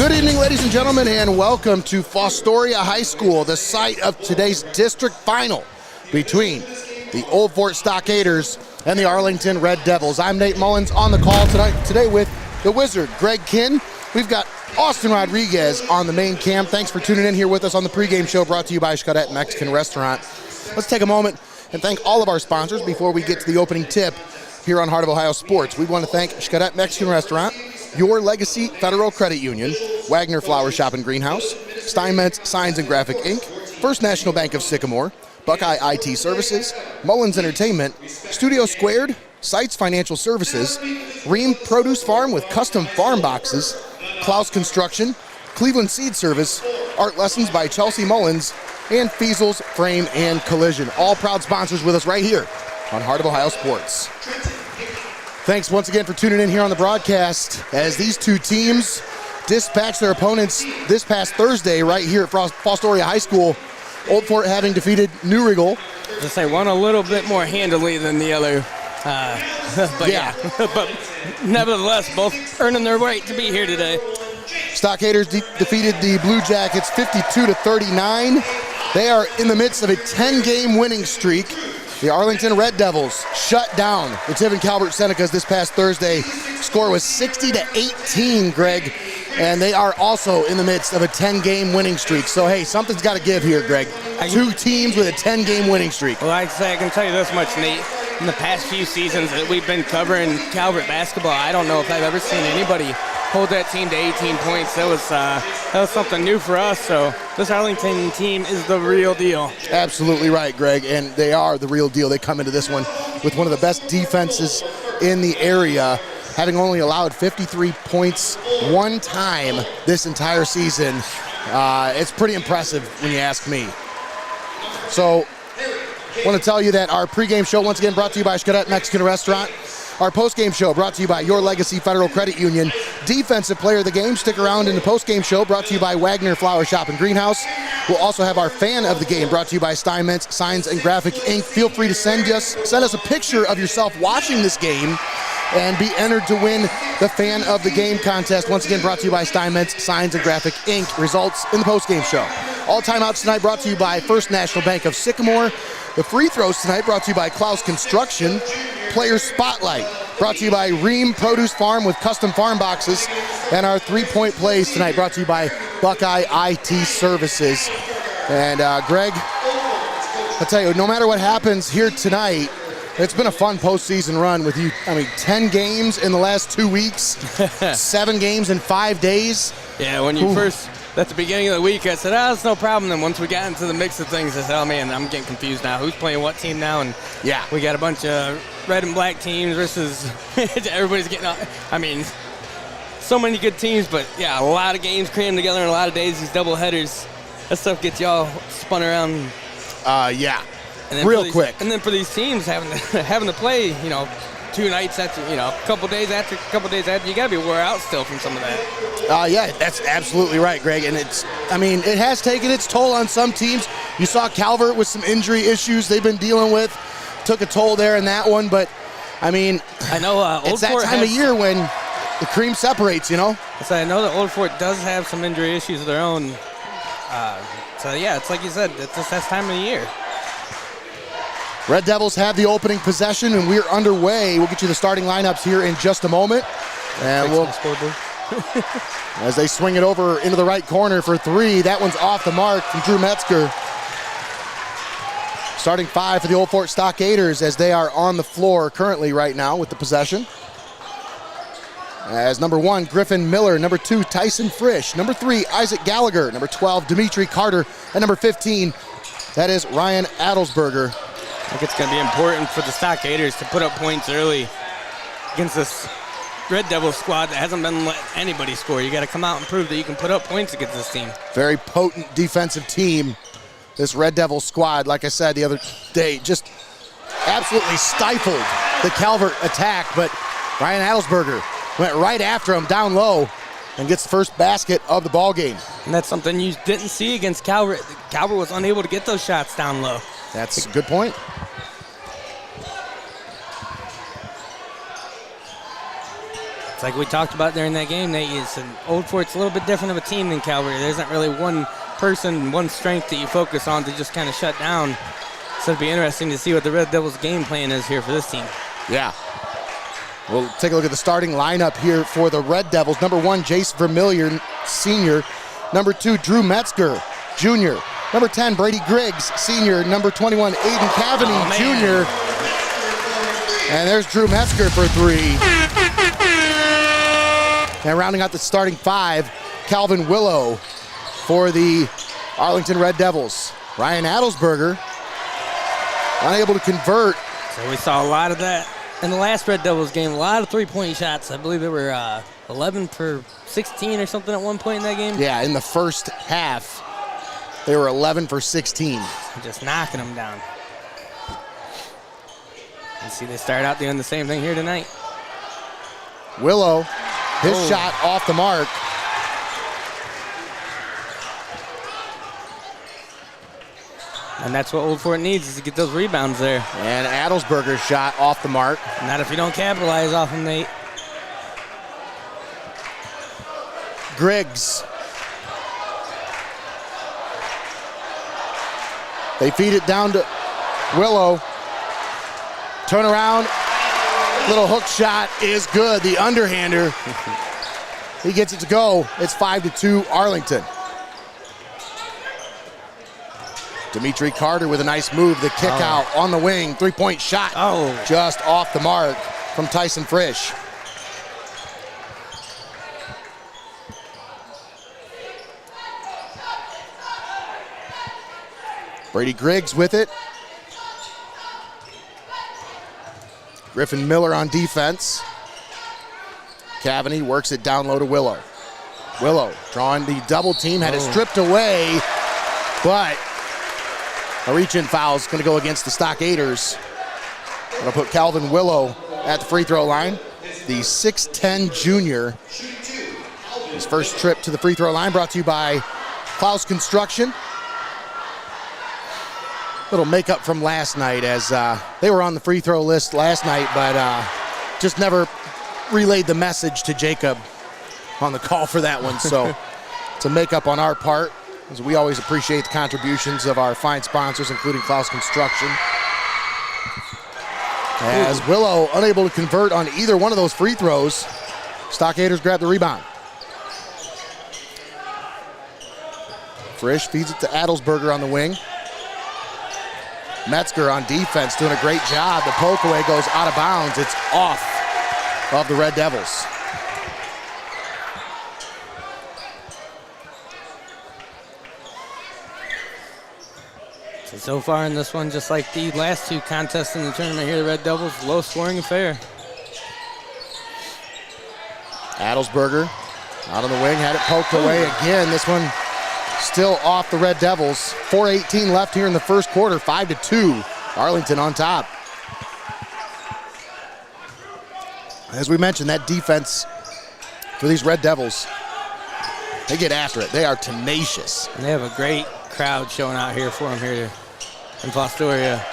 Good evening, ladies and gentlemen, and welcome to Fostoria High School, the site of today's district final between the Old Fort Stockaders and the Arlington Red Devils. I'm Nate Mullins on the call today with the Wizard, Greg Kinn. We've got Austin Rodriguez on the main cam. Thanks for tuning in here with us on the pregame show brought to you by XCARET Mexican Restaurant. Let's take a moment and thank all of our sponsors before we get to the opening tip here on Heart of Ohio Sports. We want to thank XCARET Mexican Restaurant, Your Legacy Federal Credit Union, Wagner Flower Shop and Greenhouse, STEINMETZ Signs and Graphic Inc., First National Bank of Sycamore, Buckeye IT Services, Mullins Entertainment, Studio Squared, SEITZ Financial Services, RIEHM Produce Farm with custom farm boxes, CLOUSE Construction, Cleveland Seed Service, Art Lessons by Chelsea Mullins, and Fiesel's Frame and Collision. All proud sponsors with us right here on Heart of Ohio Sports. Thanks once again for tuning in here on the broadcast as these two teams dispatched their opponents this past Thursday right here at Fostoria High School. Old Fort having defeated New Riegel. Just say one a little bit more handily than the other. But yeah. But nevertheless, both earning their right to be here today. Stockaders defeated the Blue Jackets 52-39. They are in the midst of a 10-game winning streak. The Arlington Red Devils shut down the Tiffin Calvert Senecas this past Thursday. Score was 60-18, Greg, and they are also in the midst of a 10-game winning streak. So, hey, something's got to give here, Greg. Two teams with a 10-game winning streak. Well, I can tell you this much, Nate. In the past few seasons that we've been covering Calvert basketball, I don't know if I've ever seen anybody hold that team to 18 points. That was something new for us. So this Arlington team is the real deal. Absolutely right, Greg, and they are the real deal. They come into this one with one of the best defenses in the area, having only allowed 53 points one time this entire season. It's pretty impressive when you ask me. So I want to tell you that our pregame show, once again, brought to you by XCARET Mexican Restaurant. Our postgame show brought to you by Your Legacy Federal Credit Union. Defensive player of the game, stick around in the postgame show brought to you by Wagner Flower Shop and Greenhouse. We'll also have our fan of the game brought to you by STEINMETZ Signs and Graphic Inc. Feel free to send us a picture of yourself watching this game and be entered to win the fan of the game contest. Once again, brought to you by STEINMETZ Signs and Graphic Inc. Results in the postgame show. All timeouts tonight brought to you by First National Bank of Sycamore. The free throws tonight brought to you by CLOUSE Construction. Player Spotlight brought to you by RIEHM Produce Farm with custom farm boxes. And our three-point plays tonight brought to you by Buckeye IT Services. And Greg, I'll tell you, no matter what happens here tonight, it's been a fun postseason run with you. 10 games in the last 2 weeks, 7 games in 5 days. Yeah, when you first, at the beginning of the week, I said, it's no problem. And once we got into the mix of things, I said, oh man, I'm getting confused now. Who's playing what team now? And yeah, we got a bunch of red and black teams versus everybody's getting, so many good teams, but yeah, a lot of games crammed together in a lot of days, these double headers. That stuff gets y'all spun around. Yeah. And then real quick. And then for these teams having to play, 2 nights after, a couple days after, you got to be wore out still from some of that. Yeah, that's absolutely right, Greg. And it has taken its toll on some teams. You saw Calvert with some injury issues they've been dealing with. Took a toll there in that one, but I know it's that time of year when the cream separates, I know that Old Fort does have some injury issues of their own. So yeah, it's like you said, it's just that time of the year. Red Devils have the opening possession, and we're underway. We'll get you the starting lineups here in just a moment. And as they swing it over into the right corner for 3. That one's off the mark from Drew Metzger. Starting 5 for the Old Fort Stockaders as they are on the floor currently right now with the possession. As number 1, Griffin Miller. Number 2, Tyson Frisch. Number 3, Isaac Gallagher. Number 12, Dimitri Carter. And number 15, that is Ryan Adelsberger. I think it's going to be important for the Stockaders to put up points early against this Red Devil squad that hasn't been let anybody score. You got to come out and prove that you can put up points against this team. Very potent defensive team, this Red Devil squad. Like I said the other day, just absolutely stifled the Calvert attack, but Ryan Adelsberger went right after him down low and gets the first basket of the ball game. And that's something you didn't see against Calvert. Calvert was unable to get those shots down low. That's a good point. It's like we talked about during that game, Nate. Old Fort's a little bit different of a team than Calvary. There isn't really one person, one strength that you focus on to just kind of shut down. So it'd be interesting to see what the Red Devils' game plan is here for this team. Yeah. We'll take a look at the starting lineup here for the Red Devils. Number 1, Jace Vermillion, senior. Number 2, Drew Metzger, junior. Number 10, Brady Griggs, senior. Number 21, Aiden Cavaney, junior. And there's Drew Metzger for 3. And rounding out the starting 5, Calvin Willow for the Arlington Red Devils. Ryan Adelsberger unable to convert. So we saw a lot of that in the last Red Devils game. A lot of three-point shots. I believe there were 11 for 16 or something at one point in that game. Yeah, in the first half, they were 11 for 16. Just knocking them down. You see they start out doing the same thing here tonight. Willow, his shot off the mark. And that's what Old Fort needs, is to get those rebounds there. And Adelsberger's shot off the mark. Not if you don't capitalize off them, Nate. Griggs. They feed it down to Willow. Turn around. Little hook shot is good. The underhander. He gets it to go. It's 5-2 Arlington. Dimitri Carter with a nice move. The kick out on the wing. Three-point shot. Just off the mark from Tyson Frisch. Brady Griggs with it. Griffin Miller on defense. Cavaney works it down low to Willow. Willow drawing the double team, had it stripped away, but a reach-in foul is going to go against the Stockaders. Going to put Calvin Willow at the free throw line. The 6'10 junior. His first trip to the free throw line brought to you by CLOUSE Construction. Little makeup from last night, as they were on the free throw list last night, but just never relayed the message to Jacob on the call for that one. So it's a makeup on our part, as we always appreciate the contributions of our fine sponsors, including CLOUSE Construction. As Willow unable to convert on either one of those free throws, Stockaders grab the rebound. Frisch feeds it to Adelsberger on the wing. Metzger on defense doing a great job. The poke away goes out of bounds. It's off of the Red Devils. So far in this one, just like the last two contests in the tournament here, the Red Devils, low scoring affair. Adelsberger out on the wing, had it poked away again. This one still off the Red Devils. 4:18 left here in the first quarter, 5-2. Arlington on top. As we mentioned, that defense for these Red Devils, they get after it. They are tenacious. And they have a great crowd showing out here for them here in Fostoria.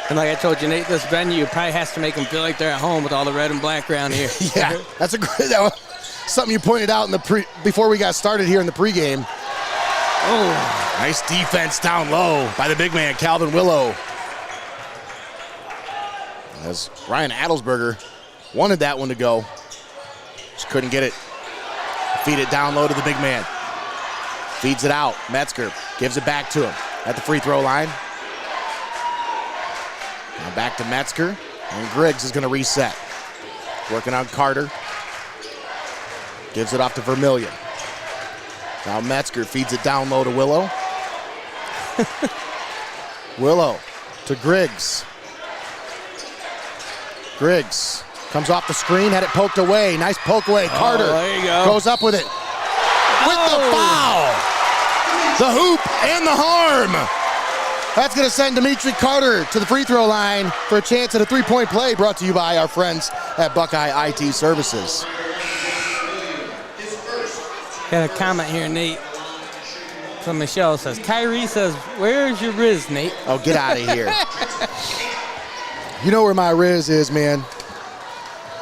And like I told you, Nate, this venue probably has to make them feel like they're at home with all the red and black around here. Yeah, that's a great, something you pointed out in the before we got started here in the pregame. Oh, nice defense down low by the big man, Calvin Willow. As Ryan Adelsberger wanted that one to go, just couldn't get it. Feed it down low to the big man. Feeds it out. Metzger gives it back to him at the free throw line. Now back to Metzger, and Griggs is going to reset. Working on Carter. Gives it off to Vermillion. Now Metzger feeds it down low to Willow. Willow to Griggs. Griggs comes off the screen, had it poked away. Nice poke away. Carter there you go. Goes up with it. With the foul. The hoop and the harm. That's going to send Dimitri Carter to the free throw line for a chance at a three-point play, brought to you by our friends at Buckeye IT Services. Got a comment here, Nate, from Michelle. Says, Kyrie says, where's your Riz, Nate? Oh, get out of here. You know where my Riz is, man.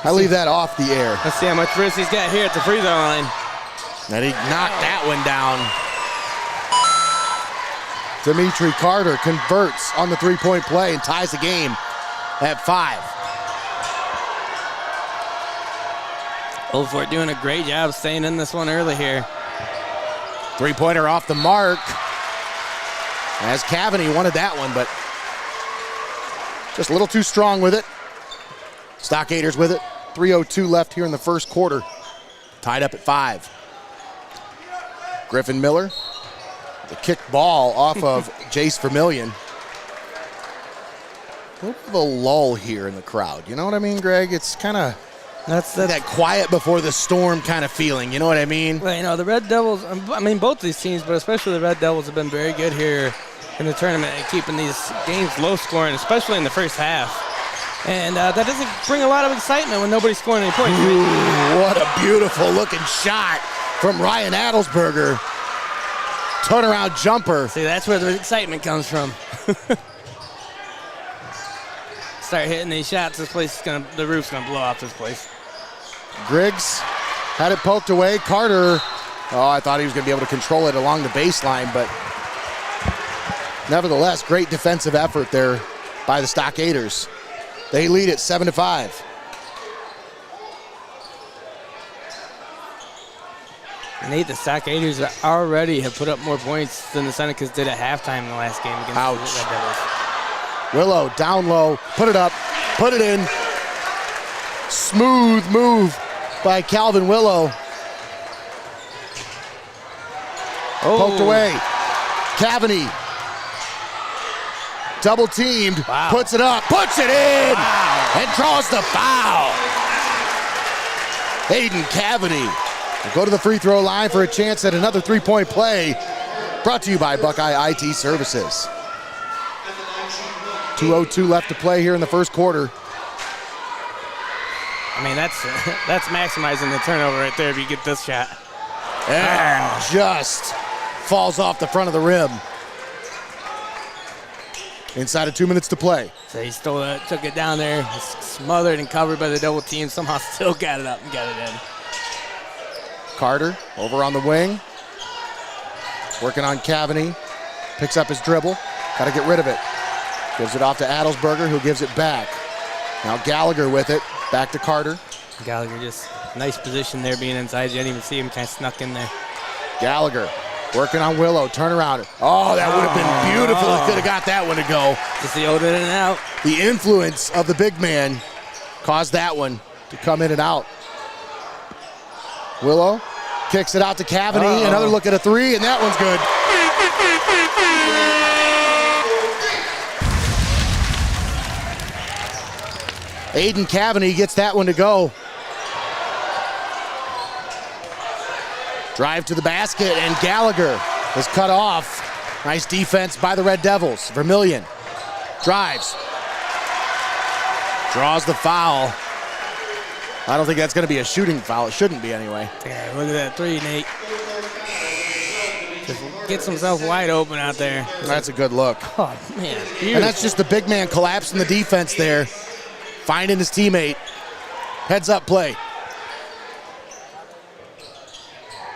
I leave that off the air. Let's see how much risk he's got here at the free throw line. And he knocked that one down. Dimitri Carter converts on the three-point play and ties the game at 5. Old Fort doing a great job staying in this one early here. Three-pointer off the mark. As Cavaney wanted that one, but just a little too strong with it. Stockaders with it. 3:02 left here in the first quarter. Tied up at 5. Griffin Miller, the kick ball off of Jace Vermillion. A little bit of a lull here in the crowd. You know what I mean, Greg? It's kind of that's that quiet before the storm kind of feeling. You know what I mean? Well, you know, the Red Devils, I mean, both these teams, but especially the Red Devils have been very good here in the tournament and keeping these games low scoring, especially in the first half. And that doesn't bring a lot of excitement when nobody's scoring any points. Ooh, what a beautiful looking shot from Ryan Adelsberger. Turnaround jumper. See, that's where the excitement comes from. Start hitting these shots, this place is the roof's gonna blow off this place. Griggs had it poked away. Carter, I thought he was gonna be able to control it along the baseline, but nevertheless, great defensive effort there by the Stockaders. They lead at 7-5. Nate, the Stockaders already have put up more points than the Senecas did at halftime in the last game against the Red Devils. Willow down low, put it up, put it in. Smooth move by Calvin Willow. Poked away. Cavaney. Double teamed, puts it up, puts it in, and draws the foul. Hayden Cavaney will go to the free throw line for a chance at another three-point play. Brought to you by Buckeye IT Services. 2:02 left to play here in the first quarter. I mean, that's maximizing the turnover right there if you get this shot. And just falls off the front of the rim. Inside of 2 minutes to play. So he stole it, took it down there, smothered and covered by the double team, somehow still got it up and got it in. Carter over on the wing. Working on Cavaney. Picks up his dribble. Got to get rid of it. Gives it off to Adelsberger, who gives it back. Now Gallagher with it. Back to Carter. Gallagher just nice position there being inside. You didn't even see him, kind of snuck in there. Gallagher working on Willow. Turnaround. Oh, that would have been beautiful. He could have got that one to go. Just the old in and out. The influence of the big man caused that one to come in and out. Willow kicks it out to Cavaney. Another look at a three, and that one's good. Aiden Cavaney gets that one to go. Drive to the basket, and Gallagher is cut off. Nice defense by the Red Devils. Vermillion drives. Draws the foul. I don't think that's going to be a shooting foul. It shouldn't be anyway. Yeah, look at that three, Nate. Just gets himself wide open out there. That's a good look. Oh, man. Beautiful. And that's just the big man collapsing the defense there. Finding his teammate. Heads up play.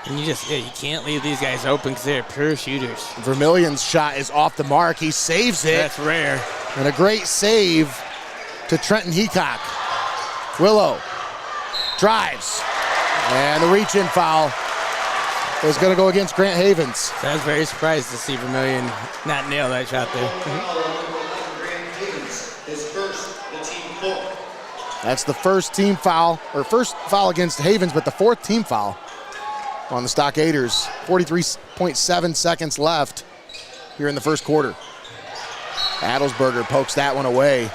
And you can't leave these guys open because they're pure shooters. Vermillion's shot is off the mark. He saves it. That's rare. And a great save to Trenton Heacock. Willow drives. And the reach-in foul is going to go against Grant Havens. So I was very surprised to see Vermillion not nail that shot there. That's the first team foul, or first foul against Havens, but the fourth team foul on the Stockaders. 43.7 seconds left here in the first quarter. Adelsberger pokes that one away.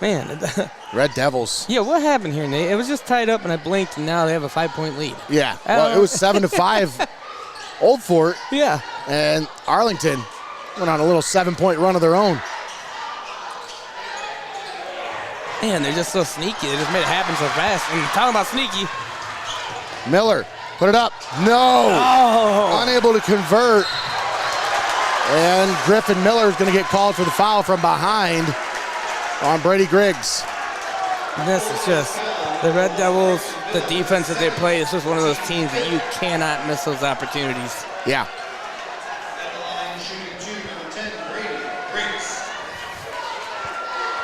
Man. Red Devils. Yeah, what happened here, Nate? It was just tied up and I blinked and now they have a 5-point lead. Yeah, well, it was 7-5 Old Fort. Yeah. And Arlington went on a little 7-point run of their own. Man, they're just so sneaky. They just made it happen so fast. And talking about sneaky. Miller, put it up. No! Oh. Unable to convert. And Griffin Miller is going to get called for the foul from behind. on Brady Griggs. And this is just the Red Devils, the defense that they play. This is one of those teams that you cannot miss those opportunities. Yeah.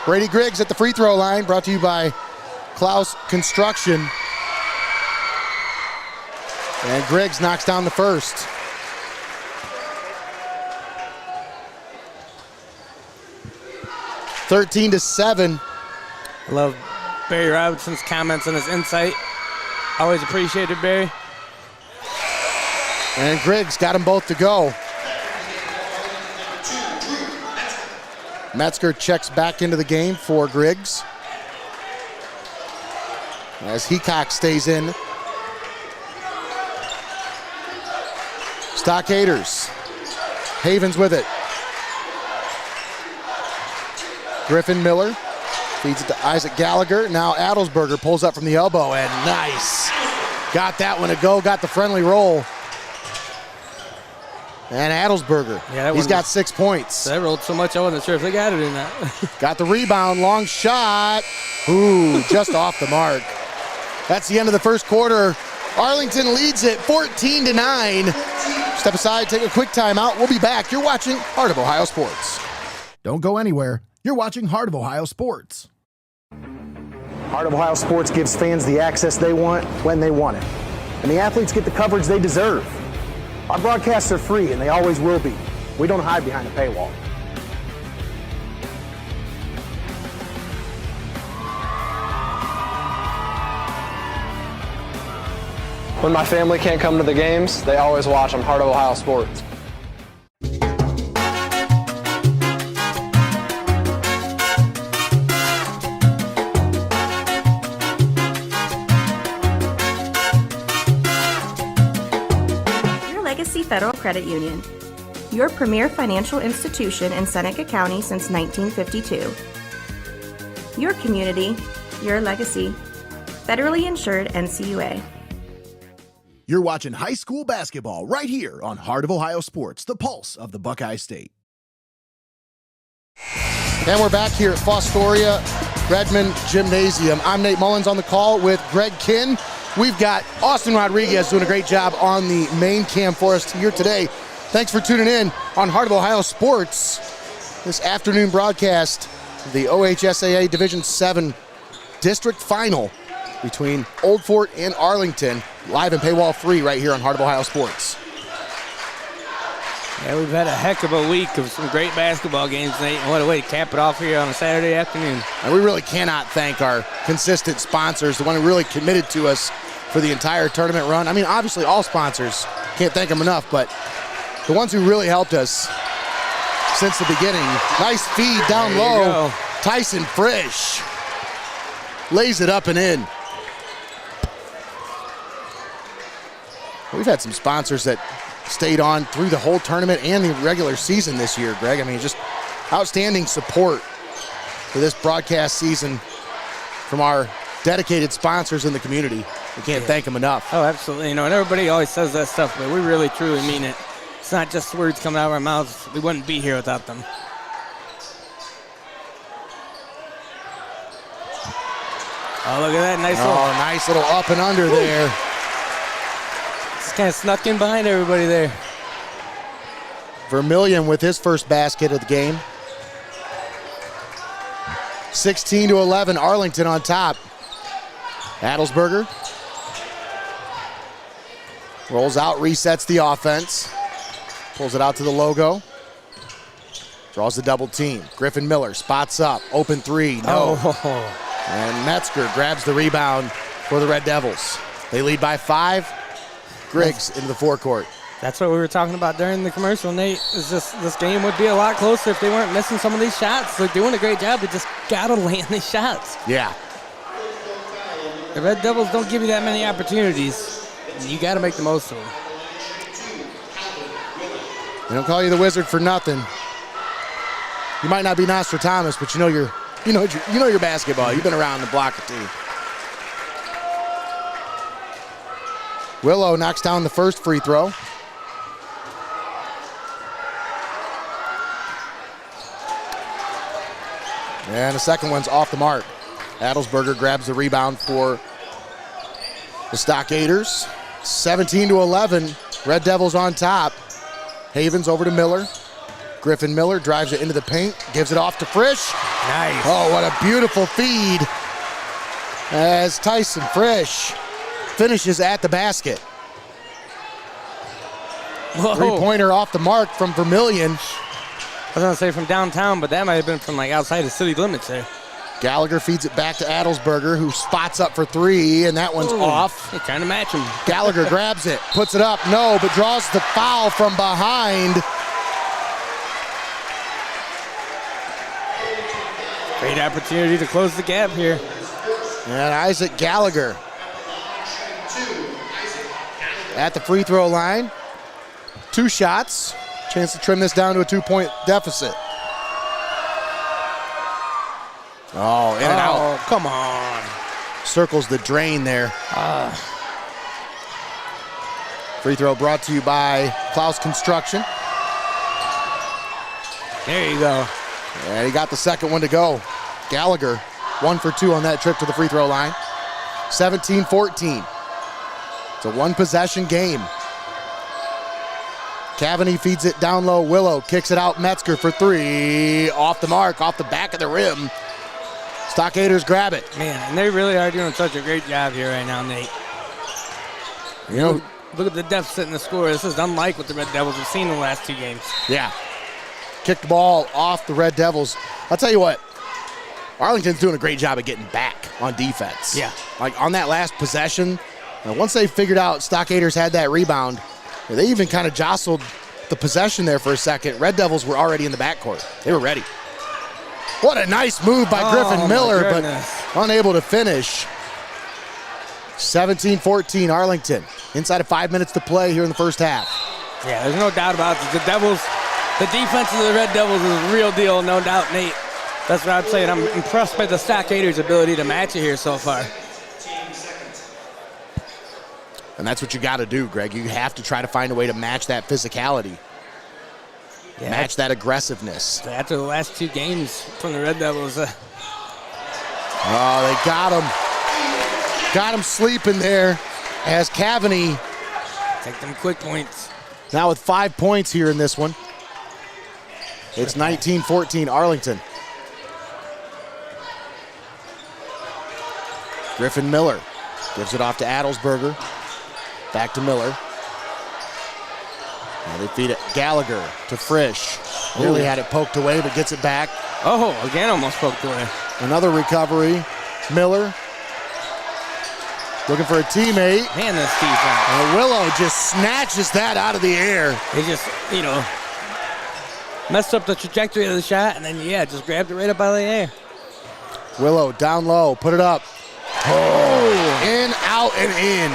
Brady Griggs at the free throw line, brought to you by CLOUSE Construction. And Griggs knocks down the first. (13-7). I love Barry Robinson's comments and his insight. Always appreciated, Barry. And Griggs got them both to go. Metzger checks back into the game for Griggs, as Heacock stays in. Stockaders. Havens with it. Griffin Miller feeds it to Isaac Gallagher. Now Adelsberger pulls up from the elbow, and nice. Got that one to go, got the friendly roll. And Adelsberger, he's got 6 points. That rolled so much I wasn't sure if they got it in that. Got the rebound, long shot. Ooh, just off the mark. That's the end of the first quarter. Arlington leads it 14-9. Step aside, take a quick timeout. We'll be back. You're watching Heart of Ohio Sports. Don't go anywhere. You're watching Heart of Ohio Sports. Heart of Ohio Sports gives fans the access they want when they want it. And the athletes get the coverage they deserve. Our broadcasts are free, and they always will be. We don't hide behind a paywall. When my family can't come to the games, they always watch on Heart of Ohio Sports. Federal Credit Union, your premier financial institution in Seneca County since 1952. Your community, your legacy. Federally insured NCUA. You're watching high school basketball right here on Heart of Ohio Sports, the pulse of the Buckeye State. And we're back here at Fostoria Redmen Gymnasium. I'm Nate Mullins on the call with Greg Kinn. We've got Austin Rodriguez doing a great job on the main cam for us here today. Thanks for tuning in on Heart of Ohio Sports. This afternoon broadcast of the OHSAA Division VII District Final between Old Fort and Arlington. Live and paywall free right here on Heart of Ohio Sports. Yeah, we've had a heck of a week of some great basketball games, Nate. And what a way to cap it off here on a Saturday afternoon. And we really cannot thank our consistent sponsors, the one who really committed to us for the entire tournament run. I mean, obviously all sponsors, can't thank them enough, but the ones who really helped us since the beginning. Nice feed down low. Tyson Frisch lays it up and in. We've had some sponsors that stayed on through the whole tournament and the regular season this year, Greg. I mean, just outstanding support for this broadcast season from our dedicated sponsors in the community. We can't thank them enough. Oh, absolutely. You know, and everybody always says that stuff, but we really, truly mean it. It's not just words coming out of our mouths. We wouldn't be here without them. Oh, look at that. Nice little up and under there. Just kind of snuck in behind everybody there. Vermillion with his first basket of the game. 16-11, Arlington on top. Adelsberger rolls out, resets the offense. Pulls it out to the logo. Draws the double team. Griffin Miller spots up. Open three. No. Oh. And Metzger grabs the rebound for the Red Devils. They lead by 5. Griggs into the forecourt. That's what we were talking about during the commercial, Nate. Is this game would be a lot closer if they weren't missing some of these shots. They're doing a great job. They just got to land these shots. Yeah. The Red Devils don't give you that many opportunities. You got to make the most of them. They don't call you the Wizard for nothing. You might not be Nostradamus, but you know your basketball. You've been around the block or two. Willow knocks down the first free throw. And the second one's off the mark. Adelsberger grabs the rebound for the Stockaders. 17-11. Red Devils on top. Havens over to Miller. Griffin Miller drives it into the paint, gives it off to Frisch. Nice. Oh, what a beautiful feed as Tyson Frisch finishes at the basket. Whoa. Three-pointer off the mark from Vermillion. I was going to say from downtown, but that might have been from like outside the city limits there. Gallagher feeds it back to Adelsberger, who spots up for three, and that one's off. He's trying to match him. Gallagher grabs it, puts it up, no, but draws the foul from behind. Great opportunity to close the gap here. And Isaac Gallagher at the free throw line. 2 shots. Chance to trim this down to a 2-point deficit. Oh, in and out. Oh, come on. Circles the drain there. Free throw brought to you by CLOUSE Construction. There you go. And he got the second one to go. Gallagher, 1 for 2 on that trip to the free throw line. 17-14. It's a one-possession game. Cavaney feeds it down low. Willow kicks it out. Metzger for 3. Off the mark, off the back of the rim. Stockaders grab it. Man, and they really are doing such a great job here right now, Nate. You know, Look at the deficit in the score. This is unlike what the Red Devils have seen in the last 2 games. yeah. Kicked the ball off the Red Devils. I'll tell you what, Arlington's doing a great job of getting back on defense. Yeah. Like on that last possession, once they figured out Stockaders had that rebound, they even kind of jostled the possession there for a second. Red Devils were already in the backcourt. They were ready. What a nice move by Griffin Miller, but unable to finish. 17-14 Arlington. Inside of 5 minutes to play here in the first half. Yeah, there's no doubt about it. The Devils, the defense of the Red Devils is a real deal, no doubt, Nate. That's what I'm saying. I'm impressed by the Stockaders' ability to match it here so far. And that's what you got to do, Greg. You have to try to find a way to match that physicality. Yeah, Match that aggressiveness. after the last 2 games from the Red Devils. Oh, they got him. Got him sleeping there as Cavaney Take them quick points. now with 5 points here in this one. It's 19-14 Arlington. Griffin Miller gives it off to Adelsberger. Back to Miller. Now they feed it Gallagher to Frisch. Nearly had it poked away, but gets it back. Oh, again almost poked away. Another recovery. Miller looking for a teammate. Man, this defense. And Willow just snatches that out of the air. They just, messed up the trajectory of the shot, and then, just grabbed it right up out of the air. Willow down low, put it up. Oh, in, out, and in.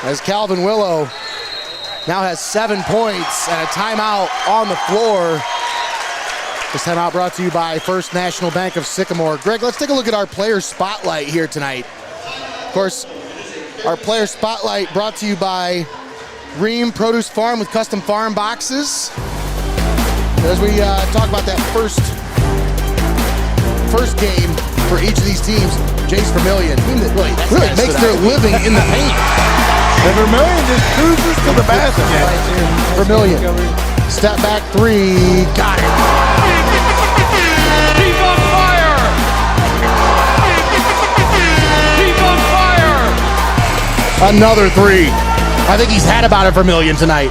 As Calvin Willow now has 7 points and a timeout on the floor. This timeout brought to you by First National Bank of Sycamore. Greg, let's take a look at our player spotlight here tonight. Of course, our player spotlight brought to you by RIEHM Produce Farm with custom farm boxes. As we talk about that first game for each of these teams, Jace Vermillion really makes their living in the paint. And Vermillion just cruises to the basket. Vermillion, step back 3, got it. He's on fire! He's on fire! Another 3. I think he's had about it Vermillion tonight.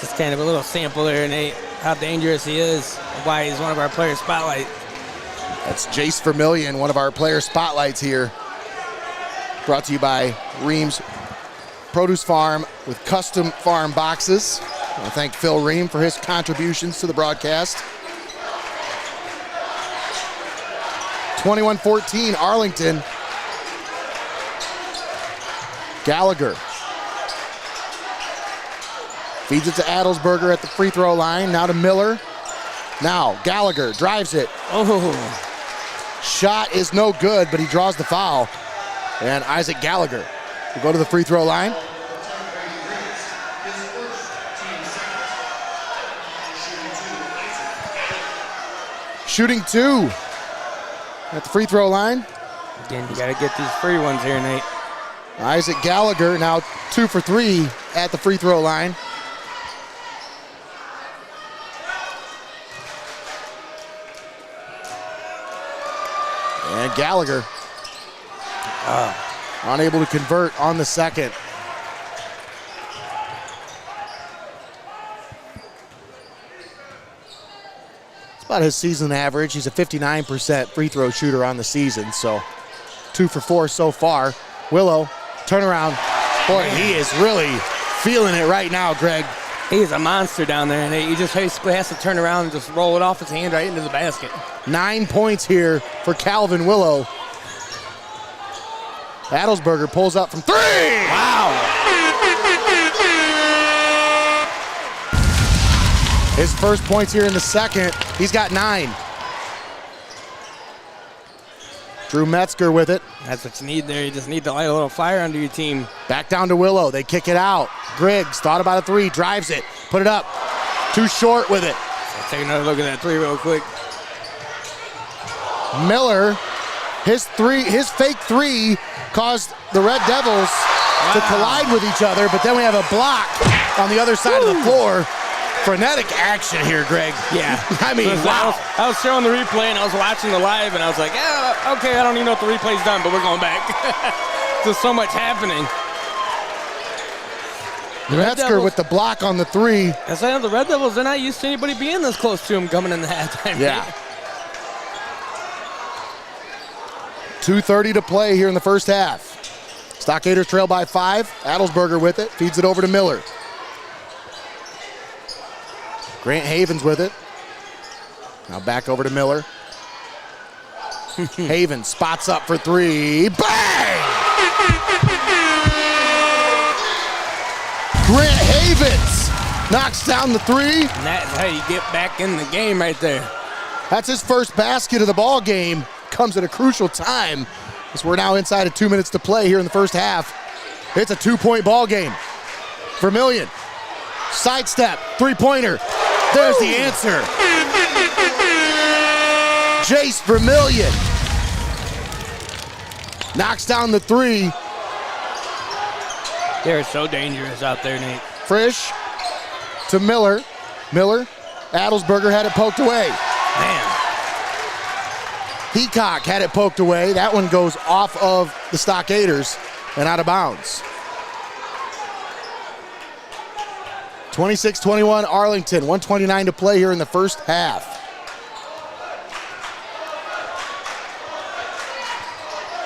Just kind of a little sample there, Nate, how dangerous he is, why he's one of our player spotlight. That's Jace Vermillion, one of our player spotlights here. Brought to you by RIEHM's Produce Farm with custom farm boxes. I want to thank Phil RIEHM for his contributions to the broadcast. 21-14 Arlington. Gallagher feeds it to Adelsberger at the free throw line. Now to Miller. Now Gallagher drives it. Oh, Shot is no good, but he draws the foul. And Isaac Gallagher will go to the free throw line. shooting 2 at the free throw line. Again, you got to get these free ones here, Nate. Isaac Gallagher now 2 for 3 at the free throw line. And Gallagher unable to convert on the second. It's about his season average. He's a 59% free throw shooter on the season, so 2 for 4 so far. Willow, turnaround. Boy, he is really feeling it right now, Greg. He's a monster down there, and he just basically has to turn around and just roll it off his hand right into the basket. 9 points here for Calvin Willow. Adelsberger pulls up from 3. Wow. His first points here in the second. He's got 9. Drew Metzger with it. That's what you need there. You just need to light a little fire under your team. Back down to Willow. They kick it out. Griggs thought about a 3, drives it, put it up. Too short with it. Let's take another look at that 3 real quick. Miller, his fake 3 caused the Red Devils to collide with each other, but then we have a block on the other side of the floor. Frenetic action here, Greg. Yeah. I mean, wow. I was showing the replay and I was watching the live and I was like, yeah, okay, I don't even know if the replay's done, but we're going back. There's so much happening. Metzger with the block on the 3. I say the Red Devils, they're not used to anybody being this close to them coming in the halftime. Yeah. 2:30 to play here in the first half. Stockaders trail by 5. Adelsberger with it, feeds it over to Miller. Grant Havens with it. Now back over to Miller. Havens spots up for 3. Bang! Grant Havens knocks down the 3. And that's how you get back in the game right there. That's his first basket of the ball game. Comes at a crucial time as we're now inside of 2 minutes to play here in the first half. It's a 2-point ball game. Vermillion, sidestep, 3-pointer. There's the answer. Jace Vermillion knocks down the 3. They're so dangerous out there, Nate. Frisch to Miller. Miller, Adelsberger had it poked away. Man. Heacock had it poked away. That one goes off of the Stockaders and out of bounds. 26-21 Arlington, 1:29 to play here in the first half.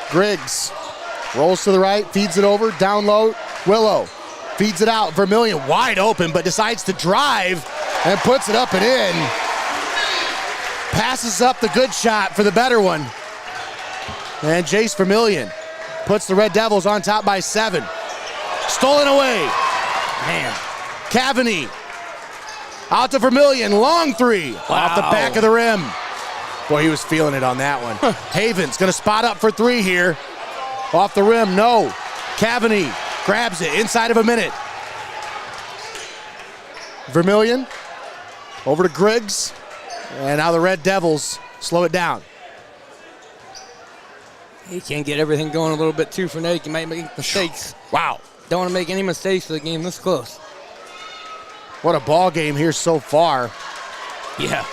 Griggs rolls to the right, feeds it over, down low. Willow feeds it out. Vermillion wide open, but decides to drive and puts it up and in. Passes up the good shot for the better one. And Jace Vermillion puts the Red Devils on top by 7. Stolen away. Man. Cavani out to Vermillion, long 3 off the back of the rim. Boy, he was feeling it on that one. Havens gonna spot up for 3 here. Off the rim, no. Cavani grabs it inside of a minute. Vermillion over to Griggs. And now the Red Devils slow it down. He can't get everything going a little bit too frenetic. He might make mistakes. Wow. Don't want to make any mistakes for the game this close. What a ball game here so far. Yeah.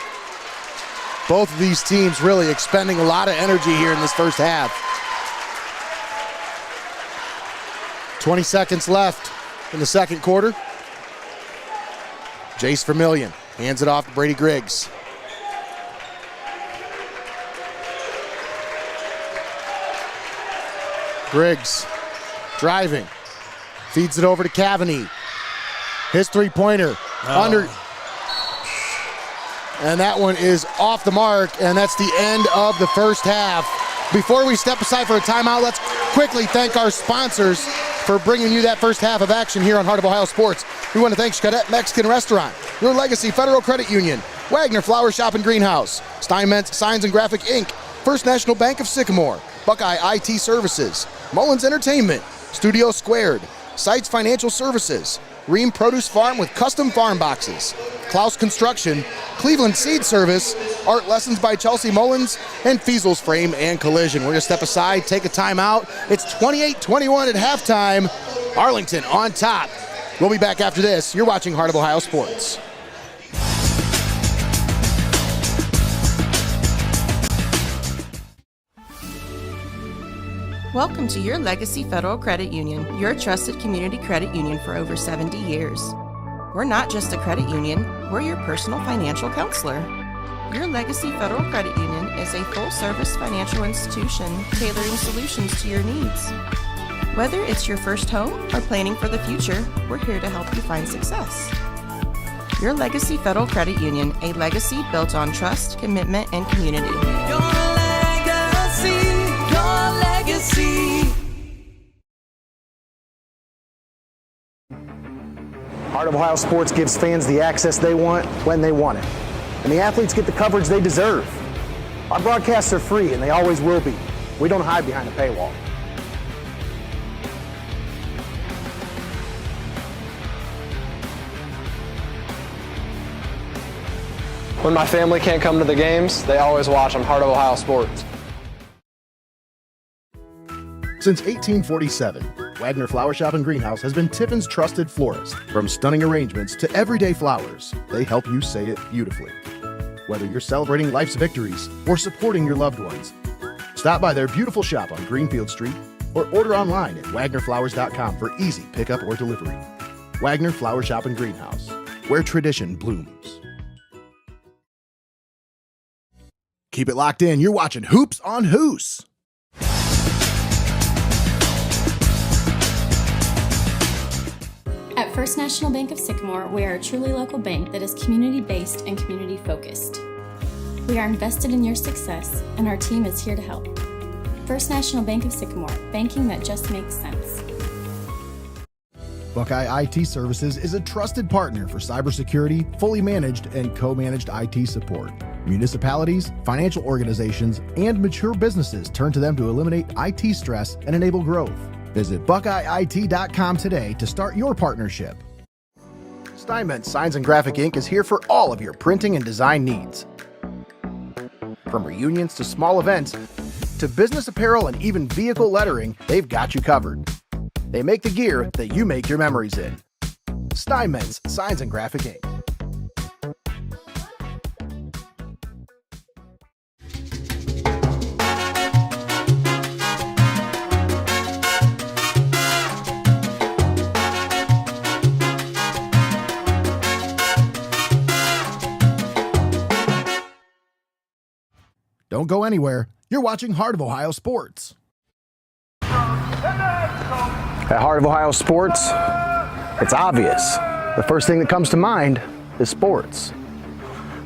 Both of these teams really expending a lot of energy here in this first half. 20 seconds left in the second quarter. Jace Vermillion hands it off to Brady Griggs. Griggs driving, feeds it over to Cavani. His 3-pointer under, and that one is off the mark, and that's the end of the first half. Before we step aside for a timeout, let's quickly thank our sponsors for bringing you that first half of action here on Heart of Ohio Sports. We want to thank XCARET Mexican Restaurant, Your Legacy Federal Credit Union, Wagner Flower Shop and Greenhouse, STEINMETZ Signs and Graphic Inc., First National Bank of Sycamore, Buckeye IT Services, Mullins Entertainment, Studio Squared, SEITZ Financial Services, RIEHM Produce Farm with custom farm boxes, CLOUSE Construction, Cleveland Seed Service, art lessons by Chelsea Mullins, and Fiesel's Frame and Collision. We're going to step aside, take a timeout. It's 28-21 at halftime. Arlington on top. We'll be back after this. You're watching Heart of Ohio Sports. Welcome to Your Legacy Federal Credit Union, your trusted community credit union for over 70 years. We're not just a credit union, we're your personal financial counselor. Your Legacy Federal Credit Union is a full-service financial institution tailoring solutions to your needs. Whether it's your first home or planning for the future, we're here to help you find success. Your Legacy Federal Credit Union, a legacy built on trust, commitment, and community. Your legacy. Heart of Ohio Sports gives fans the access they want when they want it. And the athletes get the coverage they deserve. Our broadcasts are free and they always will be. We don't hide behind a paywall. When my family can't come to the games, they always watch on Heart of Ohio Sports. Since 1847, Wagner Flower Shop and Greenhouse has been Tiffin's trusted florist. From stunning arrangements to everyday flowers, they help you say it beautifully. Whether you're celebrating life's victories or supporting your loved ones, stop by their beautiful shop on Greenfield Street or order online at wagnerflowers.com for easy pickup or delivery. Wagner Flower Shop and Greenhouse, where tradition blooms. Keep it locked in. You're watching Hoops on Hoos. At First National Bank of Sycamore, we are a truly local bank that is community-based and community-focused. We are invested in your success, and our team is here to help. First National Bank of Sycamore, banking that just makes sense. Buckeye IT Services is a trusted partner for cybersecurity, fully managed and co-managed IT support. Municipalities, financial organizations, and mature businesses turn to them to eliminate IT stress and enable growth. Visit BuckeyeIT.com today to start your partnership. STEINMETZ Signs and Graphic Ink is here for all of your printing and design needs. From reunions to small events, to business apparel and even vehicle lettering, they've got you covered. They make the gear that you make your memories in. STEINMETZ Signs and Graphic Ink. Don't go anywhere. You're watching Heart of Ohio Sports. At Heart of Ohio Sports, it's obvious. The first thing that comes to mind is sports.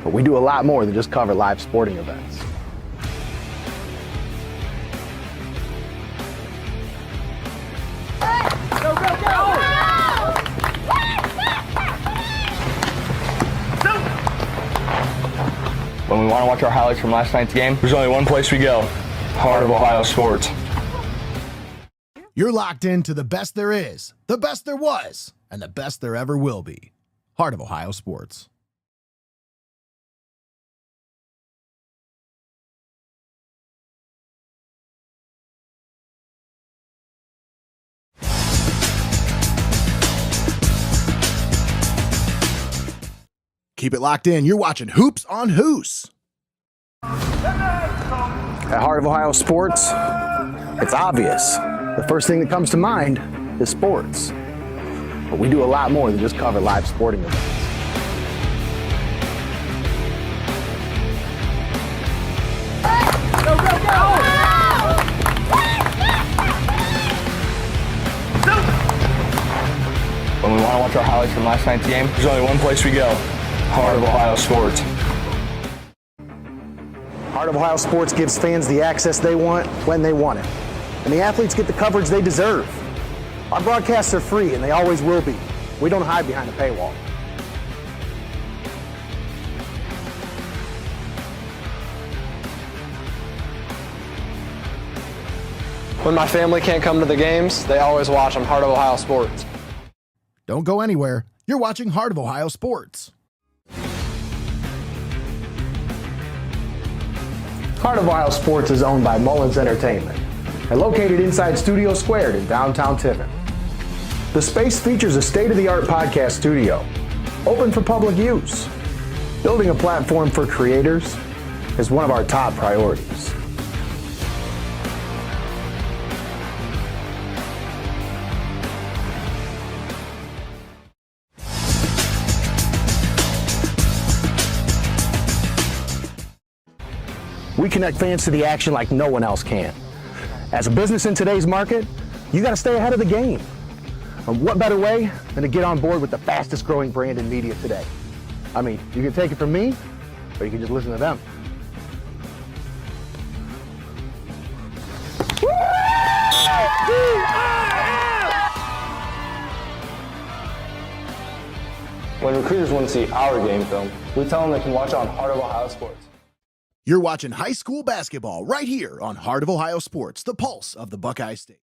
But we do a lot more than just cover live sporting events. Go, go, go! When we want to watch our highlights from last night's game, there's only one place we go, Heart of Ohio Sports. You're locked into the best there is, the best there was, and the best there ever will be. Heart of Ohio Sports. Keep it locked in. You're watching Hoops on Hoos. At Heart of Ohio Sports, it's obvious. The first thing that comes to mind is sports. But we do a lot more than just cover live sporting events. Go, go, go! When we want to watch our highlights from last night's game, there's only one place we go, Heart of Ohio Sports. Heart of Ohio Sports gives fans the access they want when they want it. And the athletes get the coverage they deserve. Our broadcasts are free and they always will be. We don't hide behind a paywall. When my family can't come to the games, they always watch on Heart of Ohio Sports. Don't go anywhere. You're watching Heart of Ohio Sports. Heart of Ohio Sports is owned by Mullins Entertainment and located inside Studio Squared in downtown Tiffin. The space features a state-of-the-art podcast studio, open for public use. Building a platform for creators is one of our top priorities. We connect fans to the action like no one else can. As a business in today's market, you got to stay ahead of the game. And what better way than to get on board with the fastest growing brand in media today? I mean, you can take it from me, or you can just listen to them. When recruiters want to see our game film, we tell them they can watch it on Heart of Ohio Sports. You're watching high school basketball right here on Heart of Ohio Sports, the pulse of the Buckeye State.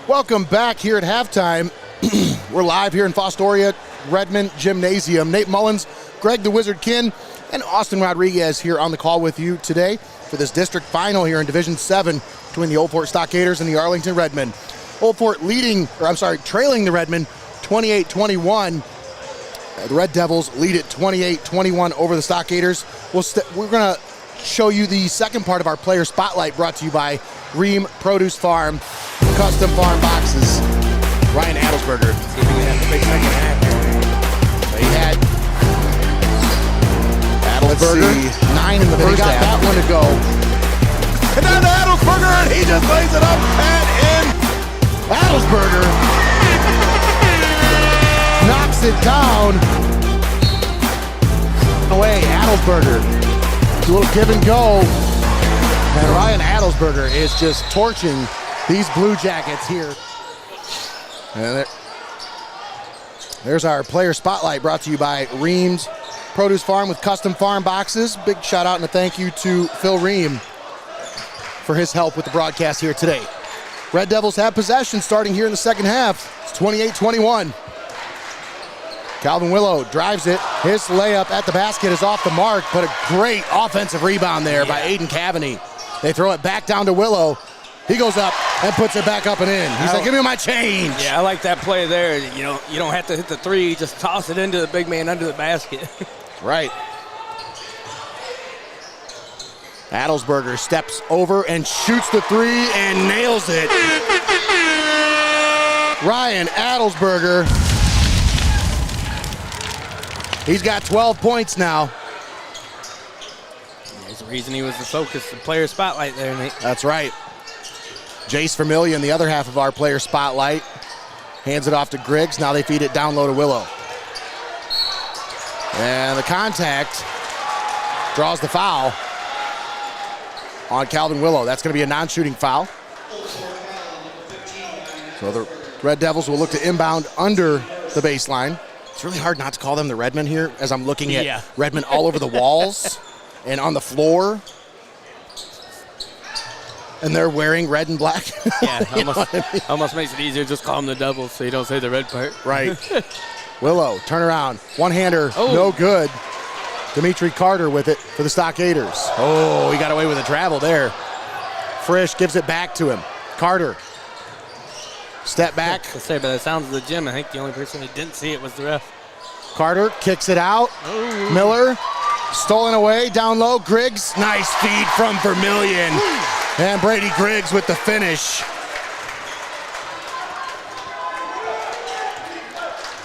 Welcome back here at halftime. We're live here in Fostoria, Redmen Gymnasium. Nate Mullins, Greg the Wizard Kinn, and Austin Rodriguez here on the call with you today for this district final here in Division 7 between the Old Fort Stockaders and the Arlington Redmen. Old Fort trailing the Redmen 28-21. The Red Devils lead it 28-21 over the Stockaders. We're going to show you the second part of our player spotlight, brought to you by RIEHM Produce Farm, custom farm boxes. Ryan Adelsberger. See if we can have the big second half. So he had Adelsberger, 9 in the first half. He got that one to go. And down to Adelsberger, and he just lays it up and in. Adelsberger knocks it down. away. Adelsberger. A little give and go. And Ryan Adelsberger is just torching these Blue Jackets here. And there's our player spotlight brought to you by RIEHM's Produce Farm with custom farm boxes. Big shout out and a thank you to Phil RIEHM for his help with the broadcast here today. Red Devils have possession starting here in the second half. It's 28-21. Calvin Willow drives it. His layup at the basket is off the mark, but a great offensive rebound there by Aiden Cavaney. They throw it back down to Willow. He goes up and puts it back up and in. He's like, give me my change. Yeah, I like that play there. You don't have to hit the three. Just toss it into the big man under the basket. Right. Adelsberger steps over and shoots the three and nails it. Ryan Adelsberger. He's got 12 points now. There's a reason he was the focus, the player spotlight there, Nate. That's right. Jace Vermillion, the other half of our player spotlight, hands it off to Griggs. Now they feed it down low to Willow. And the contact draws the foul on Calvin Willow. That's going to be a non-shooting foul. So the Red Devils will look to inbound under the baseline. It's really hard not to call them the Redmen here as I'm looking at Redmen all over the walls and on the floor. And they're wearing red and black. Yeah, almost makes it easier. Just call them the Devils so you don't say the red part. Right. Willow, turn around. One-hander, no good. Dimitri Carter with it for the Stockaders. Oh, he got away with a travel there. Frisch gives it back to him. Carter. Step back. To say, by the sounds of the gym, I think the only person who didn't see it was the ref. Carter kicks it out. Miller, stolen away, down low. Griggs, nice feed from Vermillion. And Brady Griggs with the finish.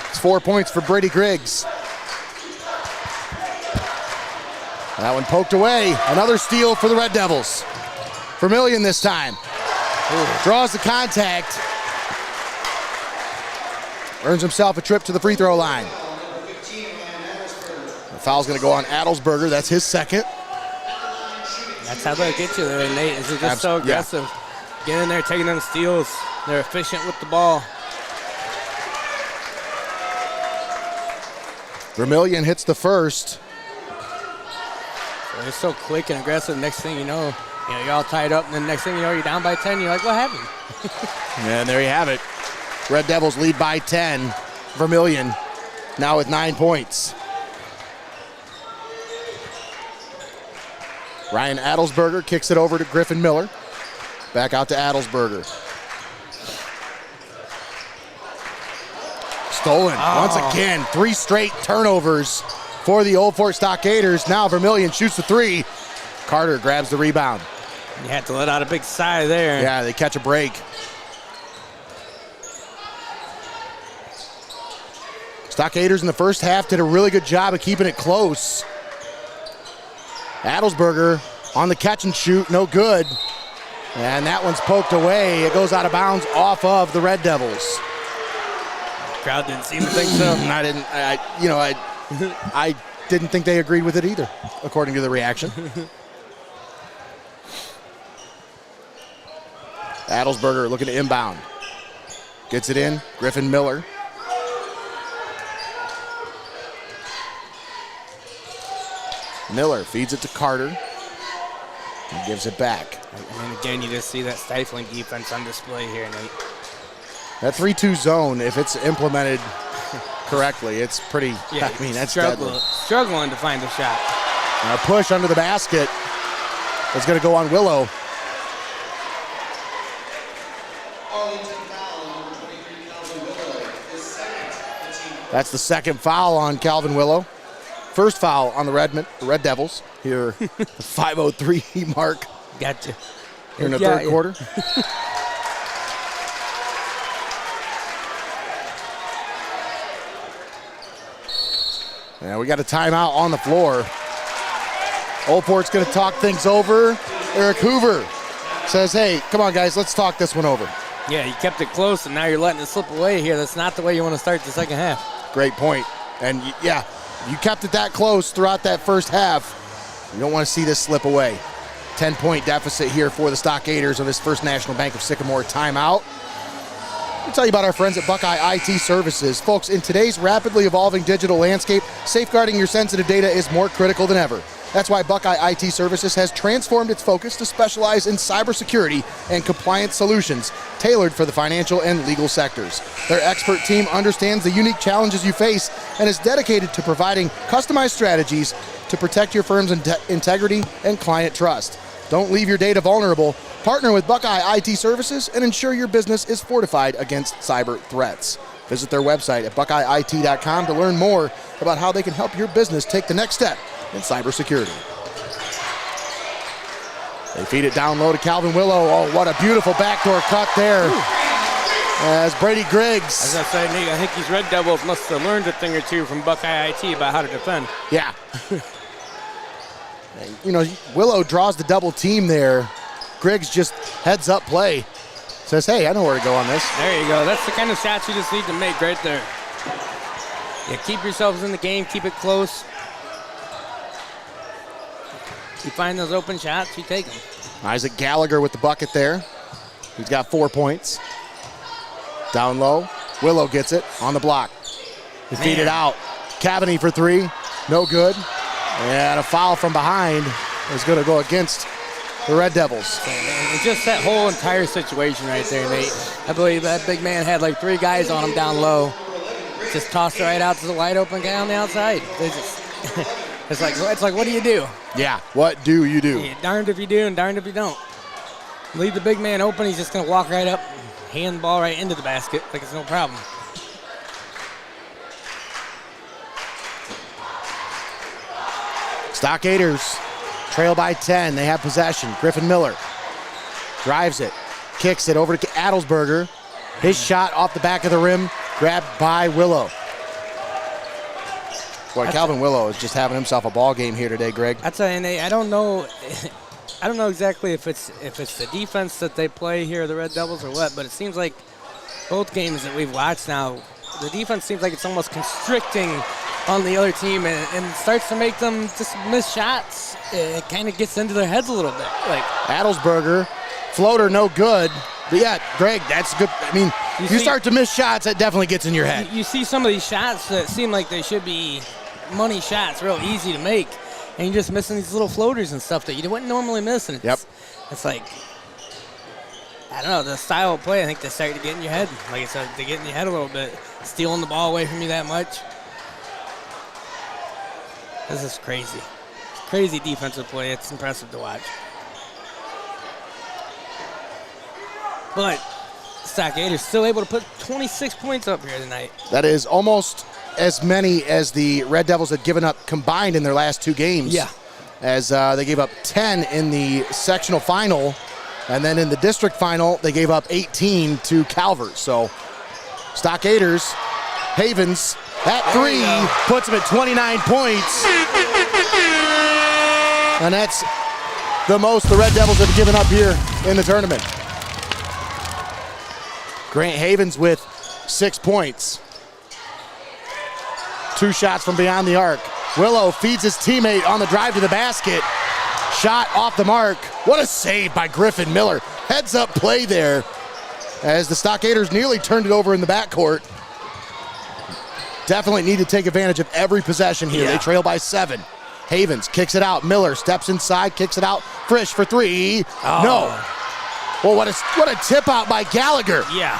It's 4 points for Brady Griggs. That one poked away. Another steal for the Red Devils. Vermillion this time. Draws the contact. Earns himself a trip to the free throw line. The foul's going to go on Adelsberger. That's his second. That's how they get you there, Nate. Is they're just so aggressive. Yeah. Get in there, taking them steals. They're efficient with the ball. Vermillion hits the first. So they're so quick and aggressive. Next thing you know, you're all tied up, and then next thing you know, you're down by 10. You're like, what happened? And there you have it. Red Devils lead by 10. Vermillion now with 9 points. Ryan Adelsberger kicks it over to Griffin Miller. Back out to Adelsberger. Stolen once again. 3 straight turnovers for the Old Fort Stockaders. Now Vermillion shoots the three. Carter grabs the rebound. You had to let out a big sigh there. Yeah, they catch a break. Stockaders in the first half did a really good job of keeping it close. Adelsberger on the catch and shoot, no good. And that one's poked away. It goes out of bounds off of the Red Devils. Crowd didn't seem to think so. I didn't think they agreed with it either, according to the reaction. Adelsberger looking to inbound. Gets it in, Griffin Miller. Miller feeds it to Carter and gives it back. And again, you just see that stifling defense on display here, Nate. That 3-2 zone, if it's implemented correctly, it's pretty, that's struggling to find the shot. And a push under the basket is going to go on Willow. That's the second foul on Calvin Willow. First foul on the Red Devils here, the 5:03 mark. Gotcha. Here in the third quarter. Yeah, we got a timeout on the floor. Old Fort's going to talk things over. Eric Hoover says, hey, come on, guys, let's talk this one over. Yeah, you kept it close, and now you're letting it slip away here. That's not the way you want to start the second half. Great point. And, yeah, you kept it that close throughout that first half. You don't want to see this slip away. 10-point deficit here for the Stockaders on this First National Bank of Sycamore timeout. I'll tell you about our friends at Buckeye IT Services. Folks, in today's rapidly evolving digital landscape, safeguarding your sensitive data is more critical than ever. That's why Buckeye IT Services has transformed its focus to specialize in cybersecurity and compliance solutions tailored for the financial and legal sectors. Their expert team understands the unique challenges you face and is dedicated to providing customized strategies to protect your firm's integrity and client trust. Don't leave your data vulnerable. Partner with Buckeye IT Services and ensure your business is fortified against cyber threats. Visit their website at buckeyeit.com to learn more about how they can help your business take the next step in cybersecurity. They feed it down low to Calvin Willow. Oh, what a beautiful backdoor cut there. As Brady Griggs. As I say, Nate, I think these Red Devils must have learned a thing or two from Buckeye IT about how to defend. Yeah. You know, Willow draws the double team there. Griggs just heads up play. Says, hey, I know where to go on this. There you go. That's the kind of shots you just need to make right there. Yeah, keep yourselves in the game. Keep it close. You find those open shots, you take them. Isaac Gallagher with the bucket there. He's got 4 points. Down low. Willow gets it on the block. They feed it out. Cavani for three. No good. And a foul from behind is going to go against the Red Devils. And just that whole entire situation right there, Nate. I believe that big man had like 3 guys on him down low. Just tossed it right out to the wide open guy on the outside. It's like, what do you do? Yeah, what do you do? Yeah, darned if you do and darned if you don't. Leave the big man open, he's just going to walk right up, hand the ball right into the basket like it's no problem. Stockaders trail by 10. They have possession. Griffin Miller drives it, kicks it over to Adelsberger. His shot off the back of the rim, grabbed by Willow. Boy, Calvin Willow is just having himself a ball game here today, Greg. I tell you, Nate, I don't know exactly if it's the defense that they play here, the Red Devils, or what, but it seems like both games that we've watched now, the defense seems like it's almost constricting on the other team and starts to make them just miss shots. It kind of gets into their heads a little bit. Like Adelsberger, floater no good. But yeah, Greg, that's good. I mean, you start to miss shots, that definitely gets in your head. You see some of these shots that seem like they should be money shots, real easy to make, and you're just missing these little floaters and stuff that you wouldn't normally miss. And it's like, I don't know, the style of play, I think they start to get in your head. Like I said, they get in your head a little bit, stealing the ball away from you that much. This is crazy. Crazy defensive play. It's impressive to watch. But Stockaders still able to put 26 points up here tonight. That is almost as many as the Red Devils had given up combined in their last 2 games. Yeah. As they gave up 10 in the sectional final, and then in the district final, they gave up 18 to Calvert. So Stockaders, Havens, that 3 puts them at 29 points. And that's the most the Red Devils have given up here in the tournament. Grant Havens with 6 points. 2 shots from beyond the arc. Willow feeds his teammate on the drive to the basket. Shot off the mark. What a save by Griffin Miller. Heads up play there as the Stockaders nearly turned it over in the backcourt. Definitely need to take advantage of every possession here. They trail by 7. Havens kicks it out. Miller steps inside, kicks it out. Frisch for 3. No. Well, what a tip out by Gallagher. Yeah.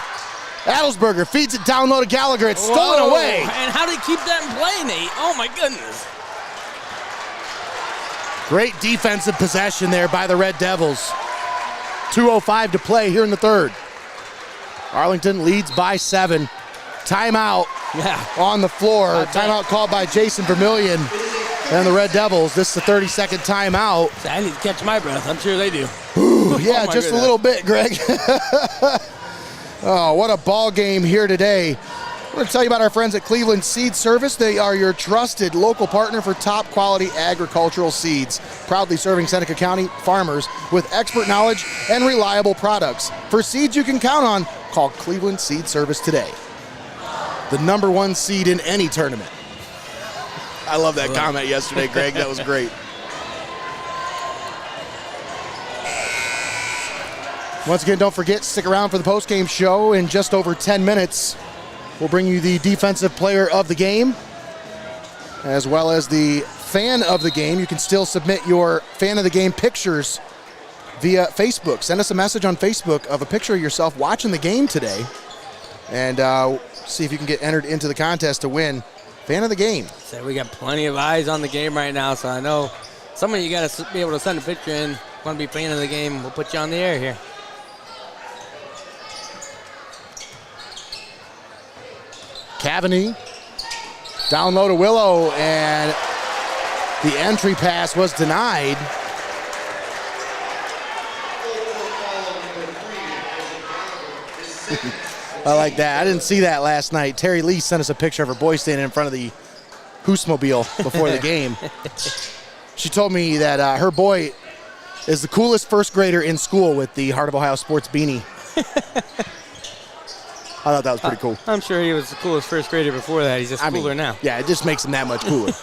Adelsberger feeds it down low to Gallagher. It's stolen away. And how did he keep that in play, Nate? Oh, my goodness. Great defensive possession there by the Red Devils. 2:05 to play here in the third. Arlington leads by 7. Timeout on the floor. Timeout called by Jason Vermillion and the Red Devils. This is the 30-second timeout. I need to catch my breath. I'm sure they do. Yeah, just a little bit, Greg. Oh, what a ball game here today. We're going to tell you about our friends at Cleveland Seed Service. They are your trusted local partner for top quality agricultural seeds, proudly serving Seneca County farmers with expert knowledge and reliable products. For seeds you can count on, call Cleveland Seed Service today. The #1 seed in any tournament. I love that comment yesterday, Greg. That was great. Once again, don't forget, stick around for the postgame show. In just over 10 minutes, we'll bring you the defensive player of the game, as well as the fan of the game. You can still submit your fan of the game pictures via Facebook. Send us a message on Facebook of a picture of yourself watching the game today, and see if you can get entered into the contest to win fan of the game. So we got plenty of eyes on the game right now, so I know some of you got to be able to send a picture in. Want to be fan of the game, we'll put you on the air here. Cavani, down low to Willow, and the entry pass was denied. I like that. I didn't see that last night. Terry Lee sent us a picture of her boy standing in front of the Hoosmobile before the game. She told me that her boy is the coolest first grader in school with the Heart of Ohio Sports beanie. I thought that was pretty cool. I'm sure he was the coolest first grader before that. He's just cooler now. Yeah, it just makes him that much cooler.